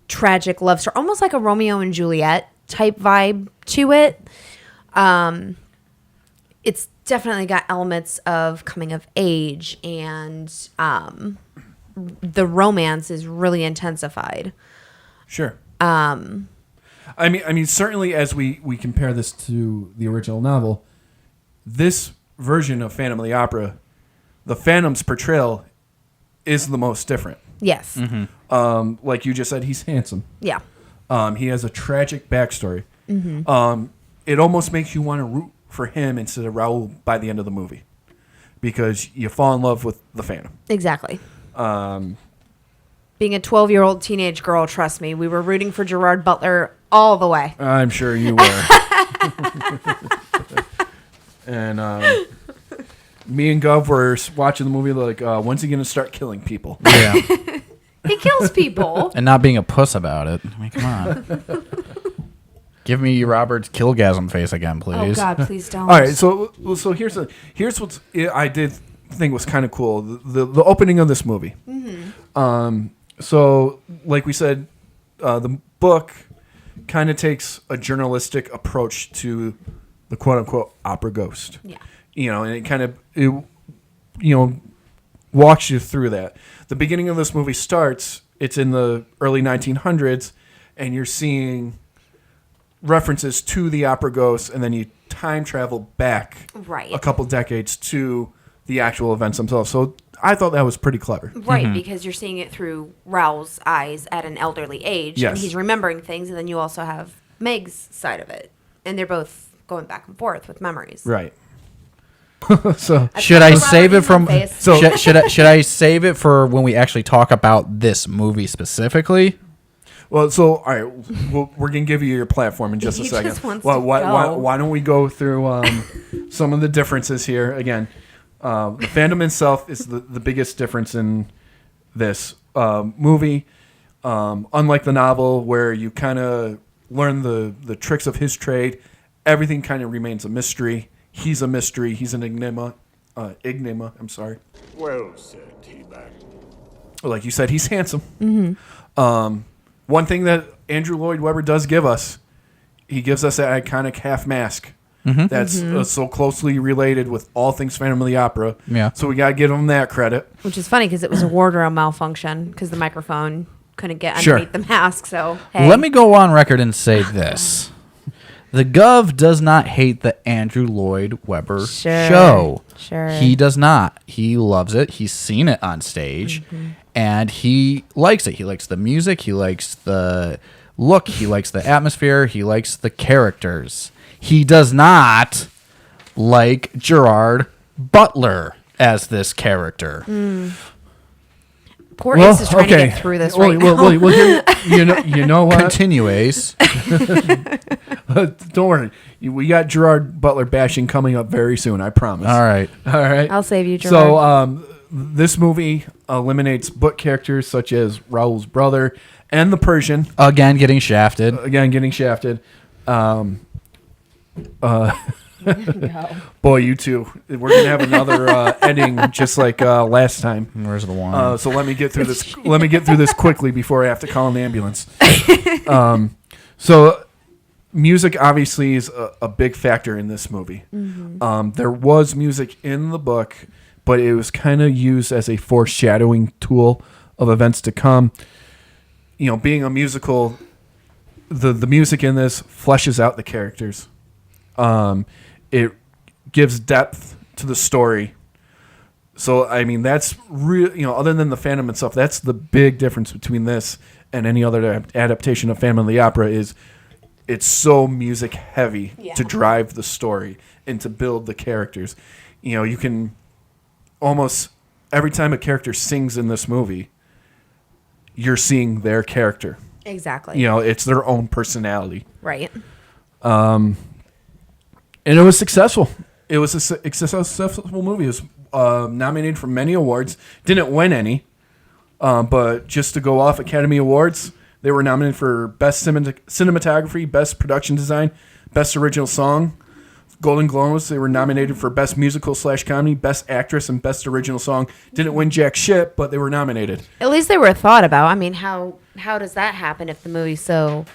tragic love story, almost like a Romeo and Juliet type vibe to it. It's definitely got elements of coming of age, and the romance is really intensified. Sure. I mean, certainly as we compare this to the original novel, this version of Phantom of the Opera, the Phantom's portrayal is the most different. Yes. Like you just said, he's handsome. Yeah. He has a tragic backstory. Mm-hmm. It almost makes you want to root for him instead of Raoul by the end of the movie, because you fall in love with the Phantom. Exactly. Being a 12-year-old teenage girl, trust me, we were rooting for Gerard Butler all the way. I'm sure you were. And me and Gov were watching the movie like, when's he going to start killing people? Yeah. He kills people. And not being a puss about it. I mean, come on. Give me Robert's killgasm face again, please. Oh, God, please don't. All right, so here's what I did think was kind of cool. The opening of this movie. Mm-hmm. So, like we said, the book kind of takes a journalistic approach to the quote-unquote opera ghost. Yeah. And it kind of, walks you through that. The beginning of this movie starts, it's in the early 1900s, and you're seeing references to the opera ghost, and then you time travel back a couple decades to the actual events themselves. So I thought that was pretty clever. Right, because you're seeing it through Raoul's eyes at an elderly age. Yes. And he's remembering things, and then you also have Meg's side of it. And they're both going back and forth with memories. Right. So should I save it from? So should I save it for when we actually talk about this movie specifically? Well, so all right, we're gonna give you your platform in just a He second. just wants Well, to why go. don't we go through some of the differences here again? The Phantom itself is the biggest difference in this movie. Unlike the novel, where you kind of learn the tricks of his trade, everything kind of remains a mystery. He's a mystery. He's an enigma. I'm sorry. Well said, T-Bag. Like you said, he's handsome. Mm-hmm. One thing that Andrew Lloyd Webber does give us, he gives us that iconic half mask. That's so closely related with all things Phantom of the Opera. Yeah. So we got to give him that credit. Which is funny because it was a wardrobe malfunction because the microphone couldn't get Sure. underneath the mask. So, hey. Let me go on record and say this. The Gov does not hate the Andrew Lloyd Webber show. Sure. He does not. He loves it. He's seen it on stage, and he likes it. He likes the music. He likes the look. He likes the atmosphere. He likes the characters. He does not like Gerard Butler as this character. Poor Ace is trying to get through this right now. Well, you know what? Continue, Ace. Don't worry. We got Gerard Butler bashing coming up very soon, I promise. All right. I'll save you, Gerard. So this movie eliminates book characters such as Raoul's brother and the Persian. Again, getting shafted. Boy, you two. We're going to have another ending just like last time. Where's the one? So let me get through this. Let me get through this quickly before I have to call an ambulance. So music obviously is a big factor in this movie. There was music in the book, but it was kind of used as a foreshadowing tool of events to come. Being a musical, the music in this fleshes out the characters. It gives depth to the story. So, I mean, that's real, other than the Phantom and stuff, that's the big difference between this and any other adaptation of Phantom of the Opera is it's so music heavy to drive the story and to build the characters. You can almost, every time a character sings in this movie, you're seeing their character. Exactly. It's their own personality. Right. And it was successful. It was a successful movie. It was nominated for many awards. Didn't win any. But just to go off Academy Awards, they were nominated for Best Cinematography, Best Production Design, Best Original Song. Golden Globes, they were nominated for Best Musical/Comedy, Best Actress, and Best Original Song. Didn't win jack shit, but they were nominated. At least they were thought about. I mean, how does that happen if the movie's so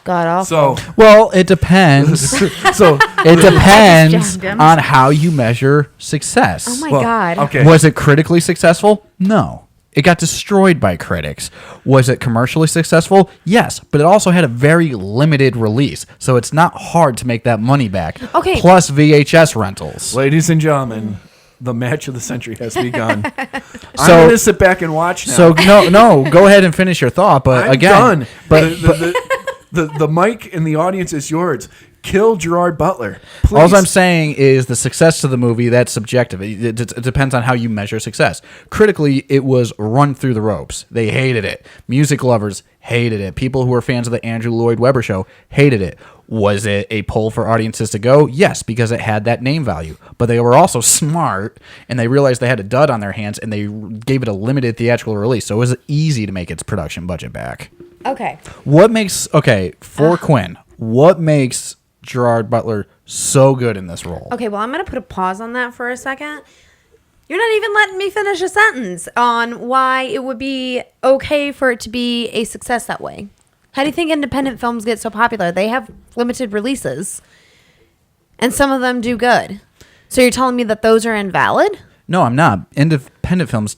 god awful? So, Well, it depends. so It depends jabbed him. on how you measure success. Oh my well, god. Okay. Was it critically successful? No. It got destroyed by critics. Was it commercially successful? Yes, but it also had a very limited release, so it's not hard to make that money back. Okay. Plus VHS rentals. Ladies and gentlemen, the match of the century has begun. I'm So- going to sit back and watch now. So no, go ahead and finish your thought. But I'm again, done. but The mic in the audience is yours. Kill Gerard Butler. Please. all I'm saying is the success of the movie, that's subjective. It depends on how you measure success. Critically, it was run through the ropes. They hated it. Music lovers hated it. People who were fans of the Andrew Lloyd Webber show hated it. Was it a pull for audiences to go? Yes, because it had that name value. But they were also smart, and they realized they had a dud on their hands, and they gave it a limited theatrical release. So it was easy to make its production budget back. Okay. For Quinn, what makes Gerard Butler so good in this role? Okay, well, I'm going to put a pause on that for a second. You're not even letting me finish a sentence on why it would be okay for it to be a success that way. How do you think independent films get so popular? They have limited releases, and some of them do good. So you're telling me that those are invalid? No, I'm not. Independent films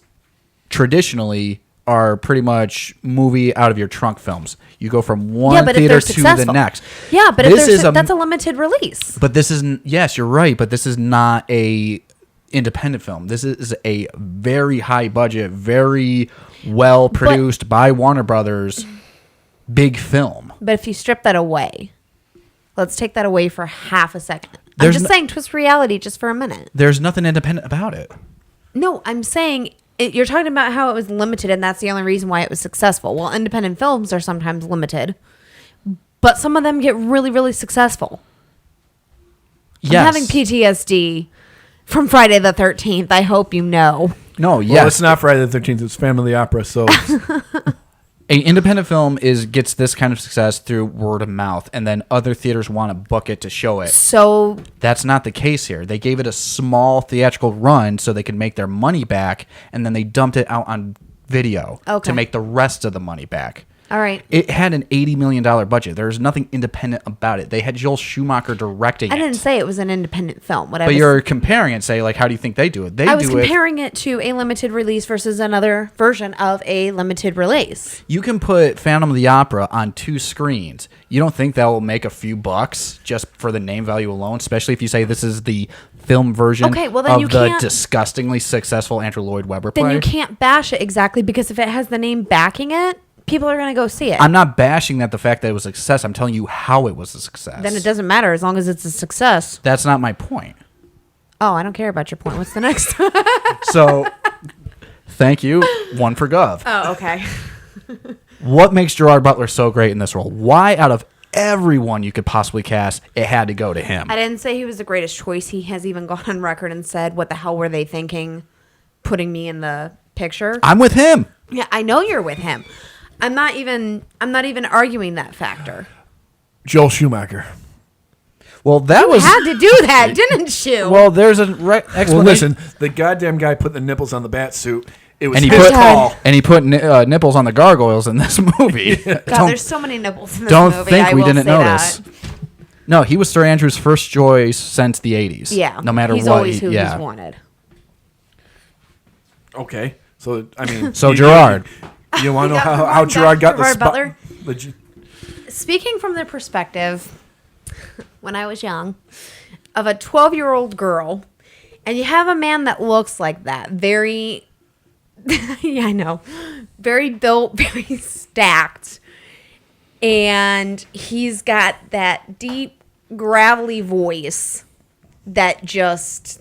traditionally are pretty much movie out of your trunk films. You go from one but if theater they're to successful. the next. Yeah, but This if is that's a limited release. But this isn't. Yes, you're right. But this is not a independent film. This is a very high budget, very well produced by Warner Brothers, big film. But if you strip that away, let's take that away for half a second. There's I'm just saying twist reality just for a minute. There's nothing independent about it. No, I'm saying you're talking about how it was limited and that's the only reason why it was successful. Well, independent films are sometimes limited, but some of them get really, really successful. Yes. I'm having PTSD from Friday the 13th. I hope you know. No, Well, yes. it's not Friday the 13th. It's Family Opera. So A independent film gets this kind of success through word of mouth, and then other theaters want to book it to show it. So That's not the case here. They gave it a small theatrical run so they could make their money back, and then they dumped it out on video to make the rest of the money back. all right. It had an $80 million budget. There's nothing independent about it. They had Joel Schumacher directing I it. didn't say it was an independent film. But you're comparing it, say, like, how do you think they do it? I was comparing it to a limited release versus another version of a limited release. You can put Phantom of the Opera on 2 screens. You don't think that will make a few bucks just for the name value alone, especially if you say this is the film version Okay, well, then of you the can't- disgustingly successful Andrew Lloyd Webber play? Then you can't bash it exactly because if it has the name backing it, people are going to go see it. I'm not bashing that the fact that it was a success. I'm telling you how it was a success. Then it doesn't matter as long as it's a success. That's not my point. Oh, I don't care about your point. What's the next? So, thank you. One for Gov. Oh, okay. What makes Gerard Butler so great in this role? Why, out of everyone you could possibly cast, it had to go to him? I didn't say he was the greatest choice. He has even gone on record and said, "What the hell were they thinking, putting me in the picture?" I'm with him. Yeah, I know you're with him. I'm not even arguing that factor. Joel Schumacher. Well, that You had to do that, didn't you? Well, there's an explanation. Well, listen, the goddamn guy put the nipples on the bat suit. It was and he his put call. nipples on the gargoyles in this movie. God, Don't- there's so many nipples in this Don't movie. think I we will didn't say notice. that. No, he was Sir Andrew's first choice since the 80s. Yeah, no matter he's what. always who yeah. he's wanted. Okay. So, I mean. So Gerard. You want to know Yeah, how Gerard Gerard got the Gerard spot? Butler? Speaking from the perspective, when I was young, of a 12-year-old girl, and you have a man that looks like that, very, yeah, I know, very built, very stacked, and he's got that deep, gravelly voice that just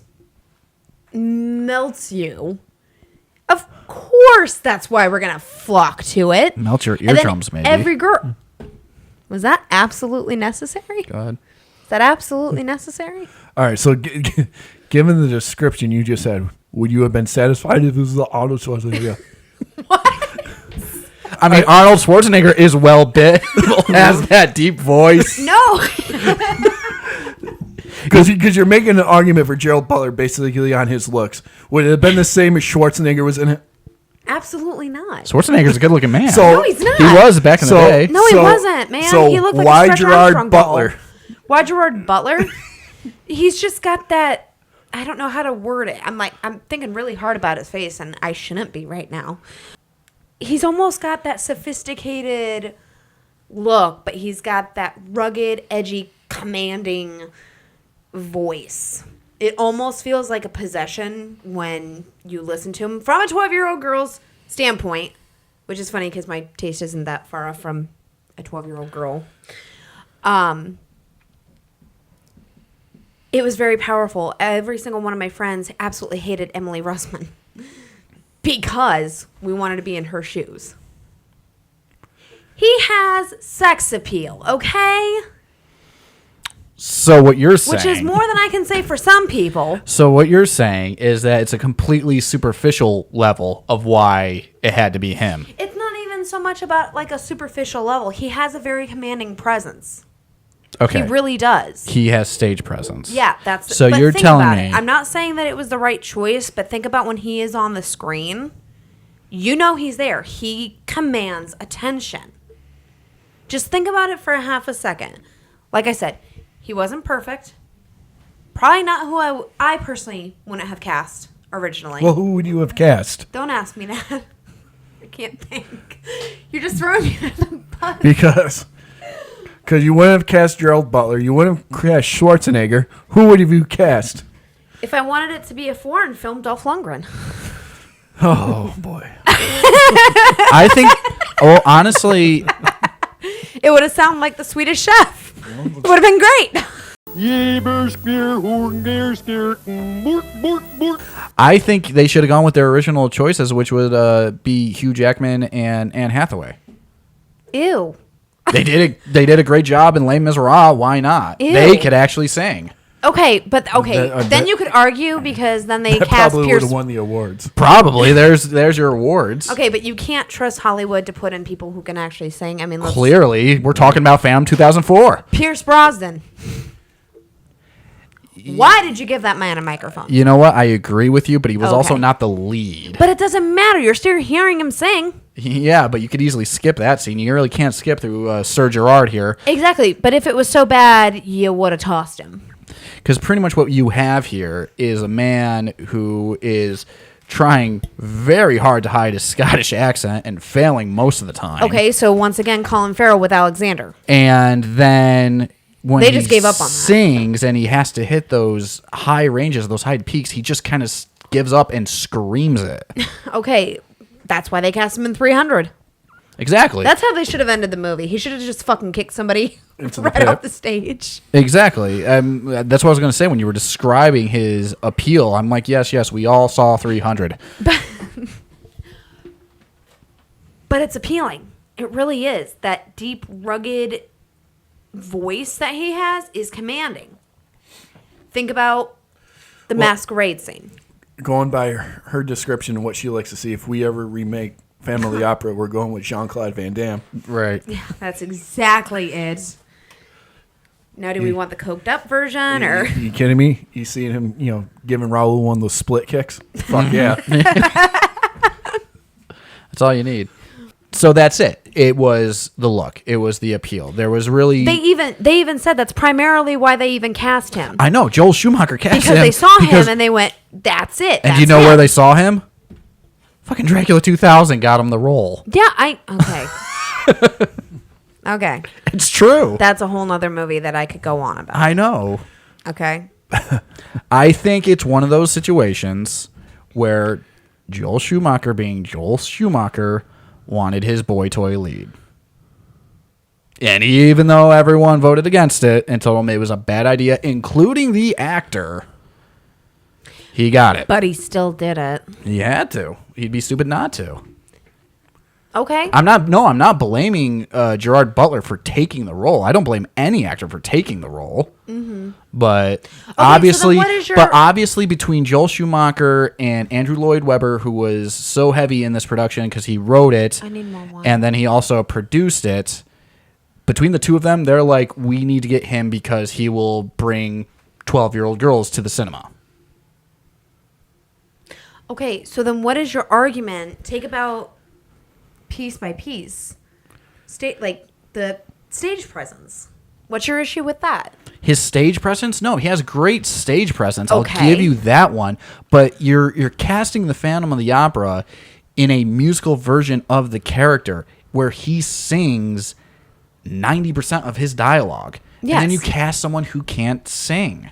melts you. Of course, that's why we're gonna flock to it. Melt your And then eardrums, maybe. Every girl. Was that absolutely necessary? Go ahead. Is that absolutely necessary? All right. So, given the description you just said, would you have been satisfied if it was the Arnold Schwarzenegger? I mean, Arnold Schwarzenegger is well built, has that deep voice. No. Because you're making an argument for Gerald Butler basically on his looks. Would it have been the same if Schwarzenegger was in it? Absolutely not. Schwarzenegger's a good-looking man. So No, he's not. He was back in the day. No, he wasn't, man. So He looked like why a Stretch Gerard Armstrong Butler? doll. Why Gerard Butler? He's just got that. I don't know how to word it. I'm thinking really hard about his face, and I shouldn't be right now. He's almost got that sophisticated look, but he's got that rugged, edgy, commanding voice. It almost feels like a possession when you listen to him from a 12-year-old girl's standpoint, which is funny because my taste isn't that far off from a 12-year-old girl. It was very powerful. Every single one of my friends absolutely hated Emily Russman because we wanted to be in her shoes. He has sex appeal, okay? So what you're saying... Which is more than I can say for some people. So what you're saying is that it's a completely superficial level of why it had to be him. It's not even so much about like a superficial level. He has a very commanding presence. Okay. He really does. He has stage presence. Yeah, that's So but you're think telling about me... it. I'm not saying that it was the right choice, but think about when he is on the screen. You know he's there. He commands attention. Just think about it for a half a second. Like I said, he wasn't perfect. Probably not who I personally wouldn't have cast originally. Well, who would you have cast? Don't ask me that. I can't think. You're just throwing me under the bus. Because you wouldn't have cast Gerald Butler. You wouldn't have cast Schwarzenegger. Who would have you cast? If I wanted it to be a foreign film, Dolph Lundgren. Oh, boy. I think... Oh, honestly... It would have sounded like the Swedish Chef. It would have been great. I think they should have gone with their original choices, which would be Hugh Jackman and Anne Hathaway. Ew. They did a great job in Les Miserables. Why not? Ew. They could actually sing. Okay, but okay, That- then you could argue because then they That cast probably would Pierce. have won the awards. Probably. There's your awards. Okay, but you can't trust Hollywood to put in people who can actually sing. I mean, let's Clearly, we're talking about Phantom 2004. Pierce Brosnan. Why did you give that man a microphone? You know what? I agree with you, but he was Okay. also not the lead. But it doesn't matter. You're still hearing him sing. Yeah, but you could easily skip that scene. You really can't skip through Sir Gerard here. Exactly. But if it was so bad, you would have tossed him. Because pretty much what you have here is a man who is trying very hard to hide his Scottish accent and failing most of the time. Okay, so once again, Colin Farrell with Alexander. And then when They he just gave up on that. sings and he has to hit those high ranges, those high peaks, he just kind of gives up and screams it. Okay, that's why they cast him in 300. Exactly. That's how they should have ended the movie. He should have just fucking kicked somebody Into the right pit. off the stage. Exactly. That's what I was going to say when you were describing his appeal. I'm like, yes, we all saw 300. But it's appealing. It really is. That deep, rugged voice that he has is commanding. Think about the masquerade scene. Going by her description and what she likes to see, if we ever remake Family Opera, we're going with Jean-Claude Van Damme. Right. Yeah, that's exactly it. Now, do we want the coked up version or? You kidding me? You seeing him, giving Raul one of those split kicks? Fuck yeah. That's all you need. So that's it. It was the look. It was the appeal. There was really... They even said that's primarily why they even cast him. I know. Joel Schumacher cast him. Because they saw him and they went, that's it. And do you know where they saw him? Fucking Dracula 2000 got him the role. Yeah, okay. Okay. It's true. That's a whole nother movie that I could go on about. I know. Okay. I think it's one of those situations where Joel Schumacher, being Joel Schumacher, wanted his boy toy lead. And even though everyone voted against it and told him it was a bad idea, including the actor, he got it. But he still did it. He had to. He'd be stupid not to. Okay. I'm not blaming Gerard Butler for taking the role. I don't blame any actor for taking the role. Mm-hmm. But so obviously, then what is your- but obviously, between Joel Schumacher and Andrew Lloyd Webber, who was so heavy in this production because he wrote it, I need more wine. and then he also produced it. Between the two of them, they're like, we need to get him because he will bring 12-year-old girls to the cinema. Okay, so then what is your argument? Take about piece by piece. Like the stage presence. What's your issue with that? His stage presence? No, he has great stage presence. I'll Okay. give you that one. But you're casting the Phantom of the Opera in a musical version of the character where he sings 90% of his dialogue. Yes. And then you cast someone who can't sing.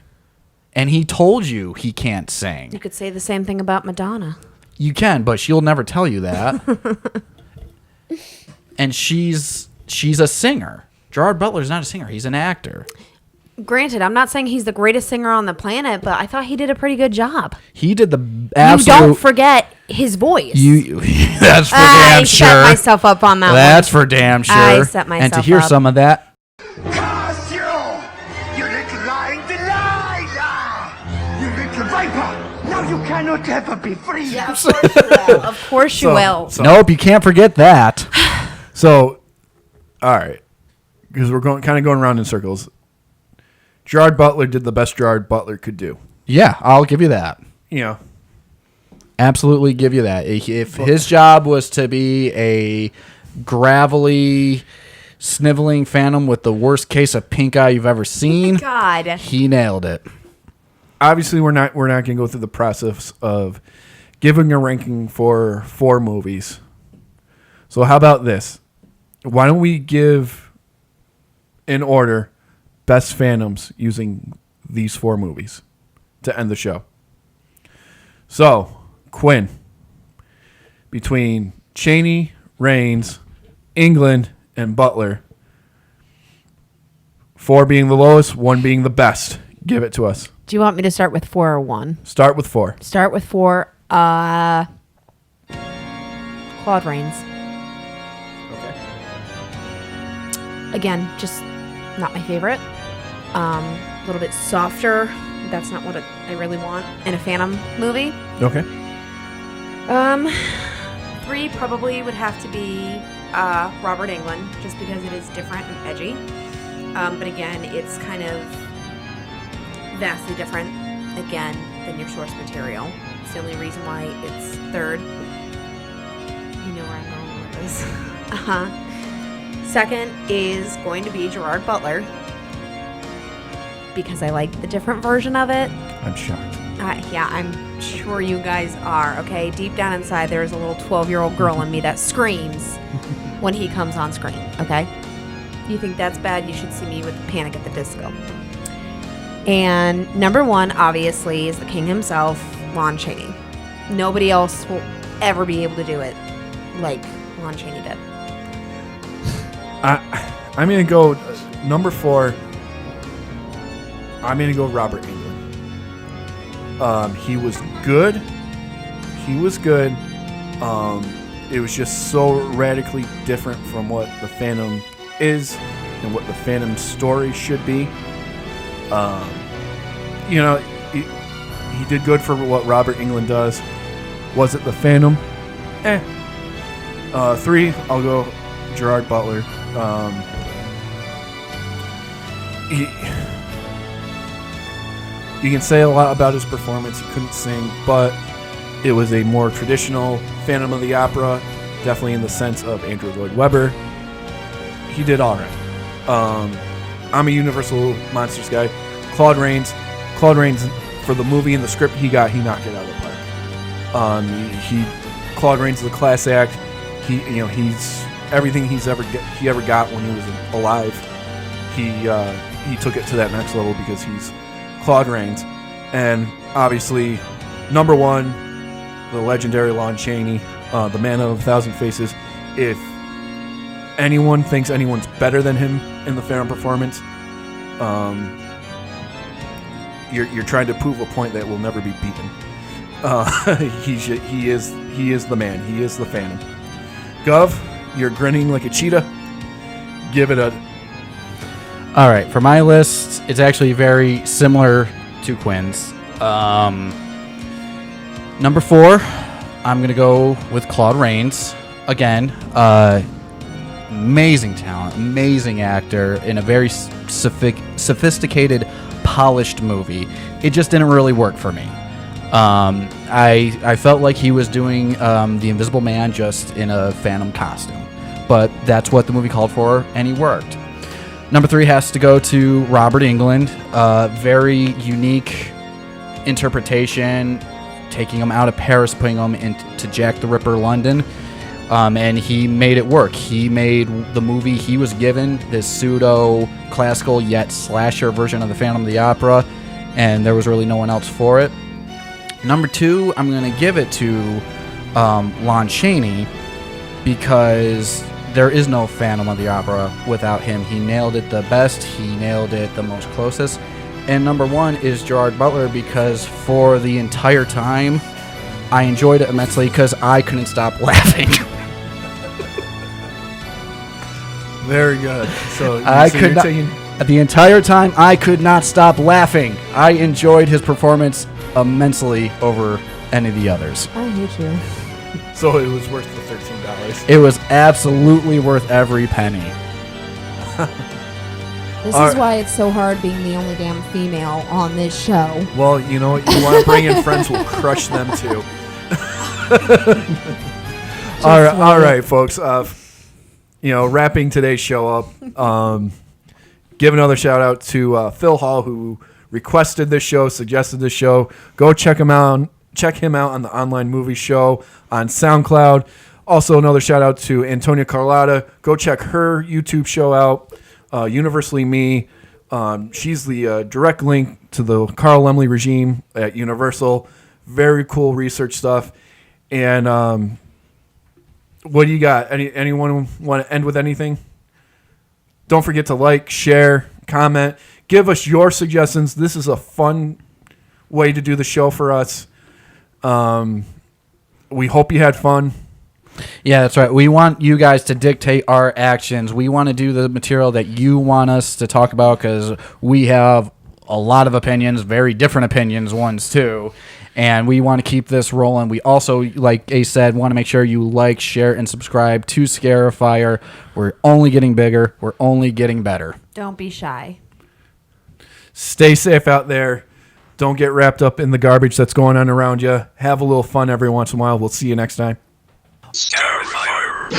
And he told you he can't sing. You could say the same thing about Madonna. You can, but she'll never tell you that. And she's a singer. Gerard Butler's not a singer. He's an actor. Granted, I'm not saying he's the greatest singer on the planet, but I thought he did a pretty good job. He did the absolute... You don't forget his voice. That's for damn sure. I set myself up on that That's one. for damn sure. I set myself And to hear up. some of that... Curse you! You little lying Delilah! You little viper! Now you cannot ever be free! Of course you will. Nope, you can't forget that. So, all right, because we're going around in circles. Gerard Butler did the best Gerard Butler could do. Yeah, I'll give you that. You know, Absolutely give you that. If his job was to be a gravelly, sniveling phantom with the worst case of pink eye you've ever seen, God. he nailed it. obviously we're not going to go through the process of giving a ranking for 4 movies. So how about this? Why don't we give in order best Phantoms using these 4 movies to end the show? So, Quinn, between Chaney, Raines, England, and Butler, 4 being the lowest, 1 being the best. Give it to us. Do you want me to start with 4 or 1? Start with 4. Start with 4. Claude Rains. Okay. Again, just not my favorite. A little bit softer. That's not what I really want in a Phantom movie. Okay. 3 probably would have to be Robert Englund, just because it is different and edgy. But again, it's kind of vastly different, again, than your source material. It's the only reason why it's 3rd. You know where I'm going with this. Second is going to be Gerard Butler, because I like the different version of it. I'm shocked. Yeah, I'm sure you guys are, okay? Deep down inside, there's a little 12-year-old girl in me that screams when he comes on screen, okay? You think that's bad? You should see me with Panic at the Disco. And number 1, obviously, is the king himself, Lon Chaney. Nobody else will ever be able to do it like Lon Chaney did. I'm going to go number 4. I'm going to go Robert Englund. He was good. It was just so radically different from what the Phantom is and what the Phantom story should be. He did good for what Robert Englund does. Was it the Phantom? 3, I'll go Gerard Butler. You can say a lot about his performance. He couldn't sing, but it was a more traditional Phantom of the Opera, definitely in the sense of Andrew Lloyd Webber. He did all right. I'm a Universal Monsters guy. Claude Rains, for the movie and the script he knocked it out of the park. Claude Rains is a class act. He's everything he ever got when he was alive. He took it to that next level because he's Claude Rains. And obviously, number 1, the legendary Lon Chaney, the man of 1,000 faces. If anyone thinks anyone's better than him in the Phantom performance, you're trying to prove a point that will never be beaten. He is the man. He is the Phantom. Gov, you're grinning like a cheetah. Give it a... All right, for my list, it's actually very similar to Quinn's. Number 4, I'm going to go with Claude Rains. Again, amazing talent, amazing actor in a very sophisticated, polished movie. It just didn't really work for me. I felt like he was doing the Invisible Man just in a Phantom costume. But that's what the movie called for, and he worked. Number 3 has to go to Robert Englund. Very unique interpretation, taking him out of Paris, putting him into Jack the Ripper London. And he made it work. He made the movie he was given, this pseudo-classical yet slasher version of the Phantom of the Opera, and there was really no one else for it. Number 2, I'm going to give it to Lon Chaney, because there is no Phantom of the Opera without him. He nailed it the best. He nailed it the most closest. And number 1 is Gerard Butler, because for the entire time, I enjoyed it immensely because I couldn't stop laughing. Very good. So the entire time, I could not stop laughing. I enjoyed his performance immensely over any of the others. I hate you. So it was worth the $13. It was absolutely worth every penny. This is why it's so hard being the only damn female on this show. Well, you know what? You want to bring in friends, we'll crush them too. All right, folks. Wrapping today's show up. Give another shout out to Phil Hall, who requested this show, suggested this show. Go check him out. Check him out on the Online Movie Show on SoundCloud. Also, another shout out to Antonia Carlotta. Go check her YouTube show out, Universally Me. She's the direct link to the Carl Laemmle regime at Universal. Very cool research stuff. And what do you got? Anyone want to end with anything? Don't forget to like, share, comment. Give us your suggestions. This is a fun way to do the show for us. We hope you had fun. Yeah, that's right. We want you guys to dictate our actions. We want to do the material that you want us to talk about, because we have a lot of opinions, very different opinions, ones too. And we want to keep this rolling. We also, like Ace said, want to make sure you like, share, and subscribe to Scarifyer. We're only getting bigger. We're only getting better. Don't be shy. Stay safe out there. Don't get wrapped up in the garbage that's going on around you. Have a little fun every once in a while. We'll see you next time. Scarifyer.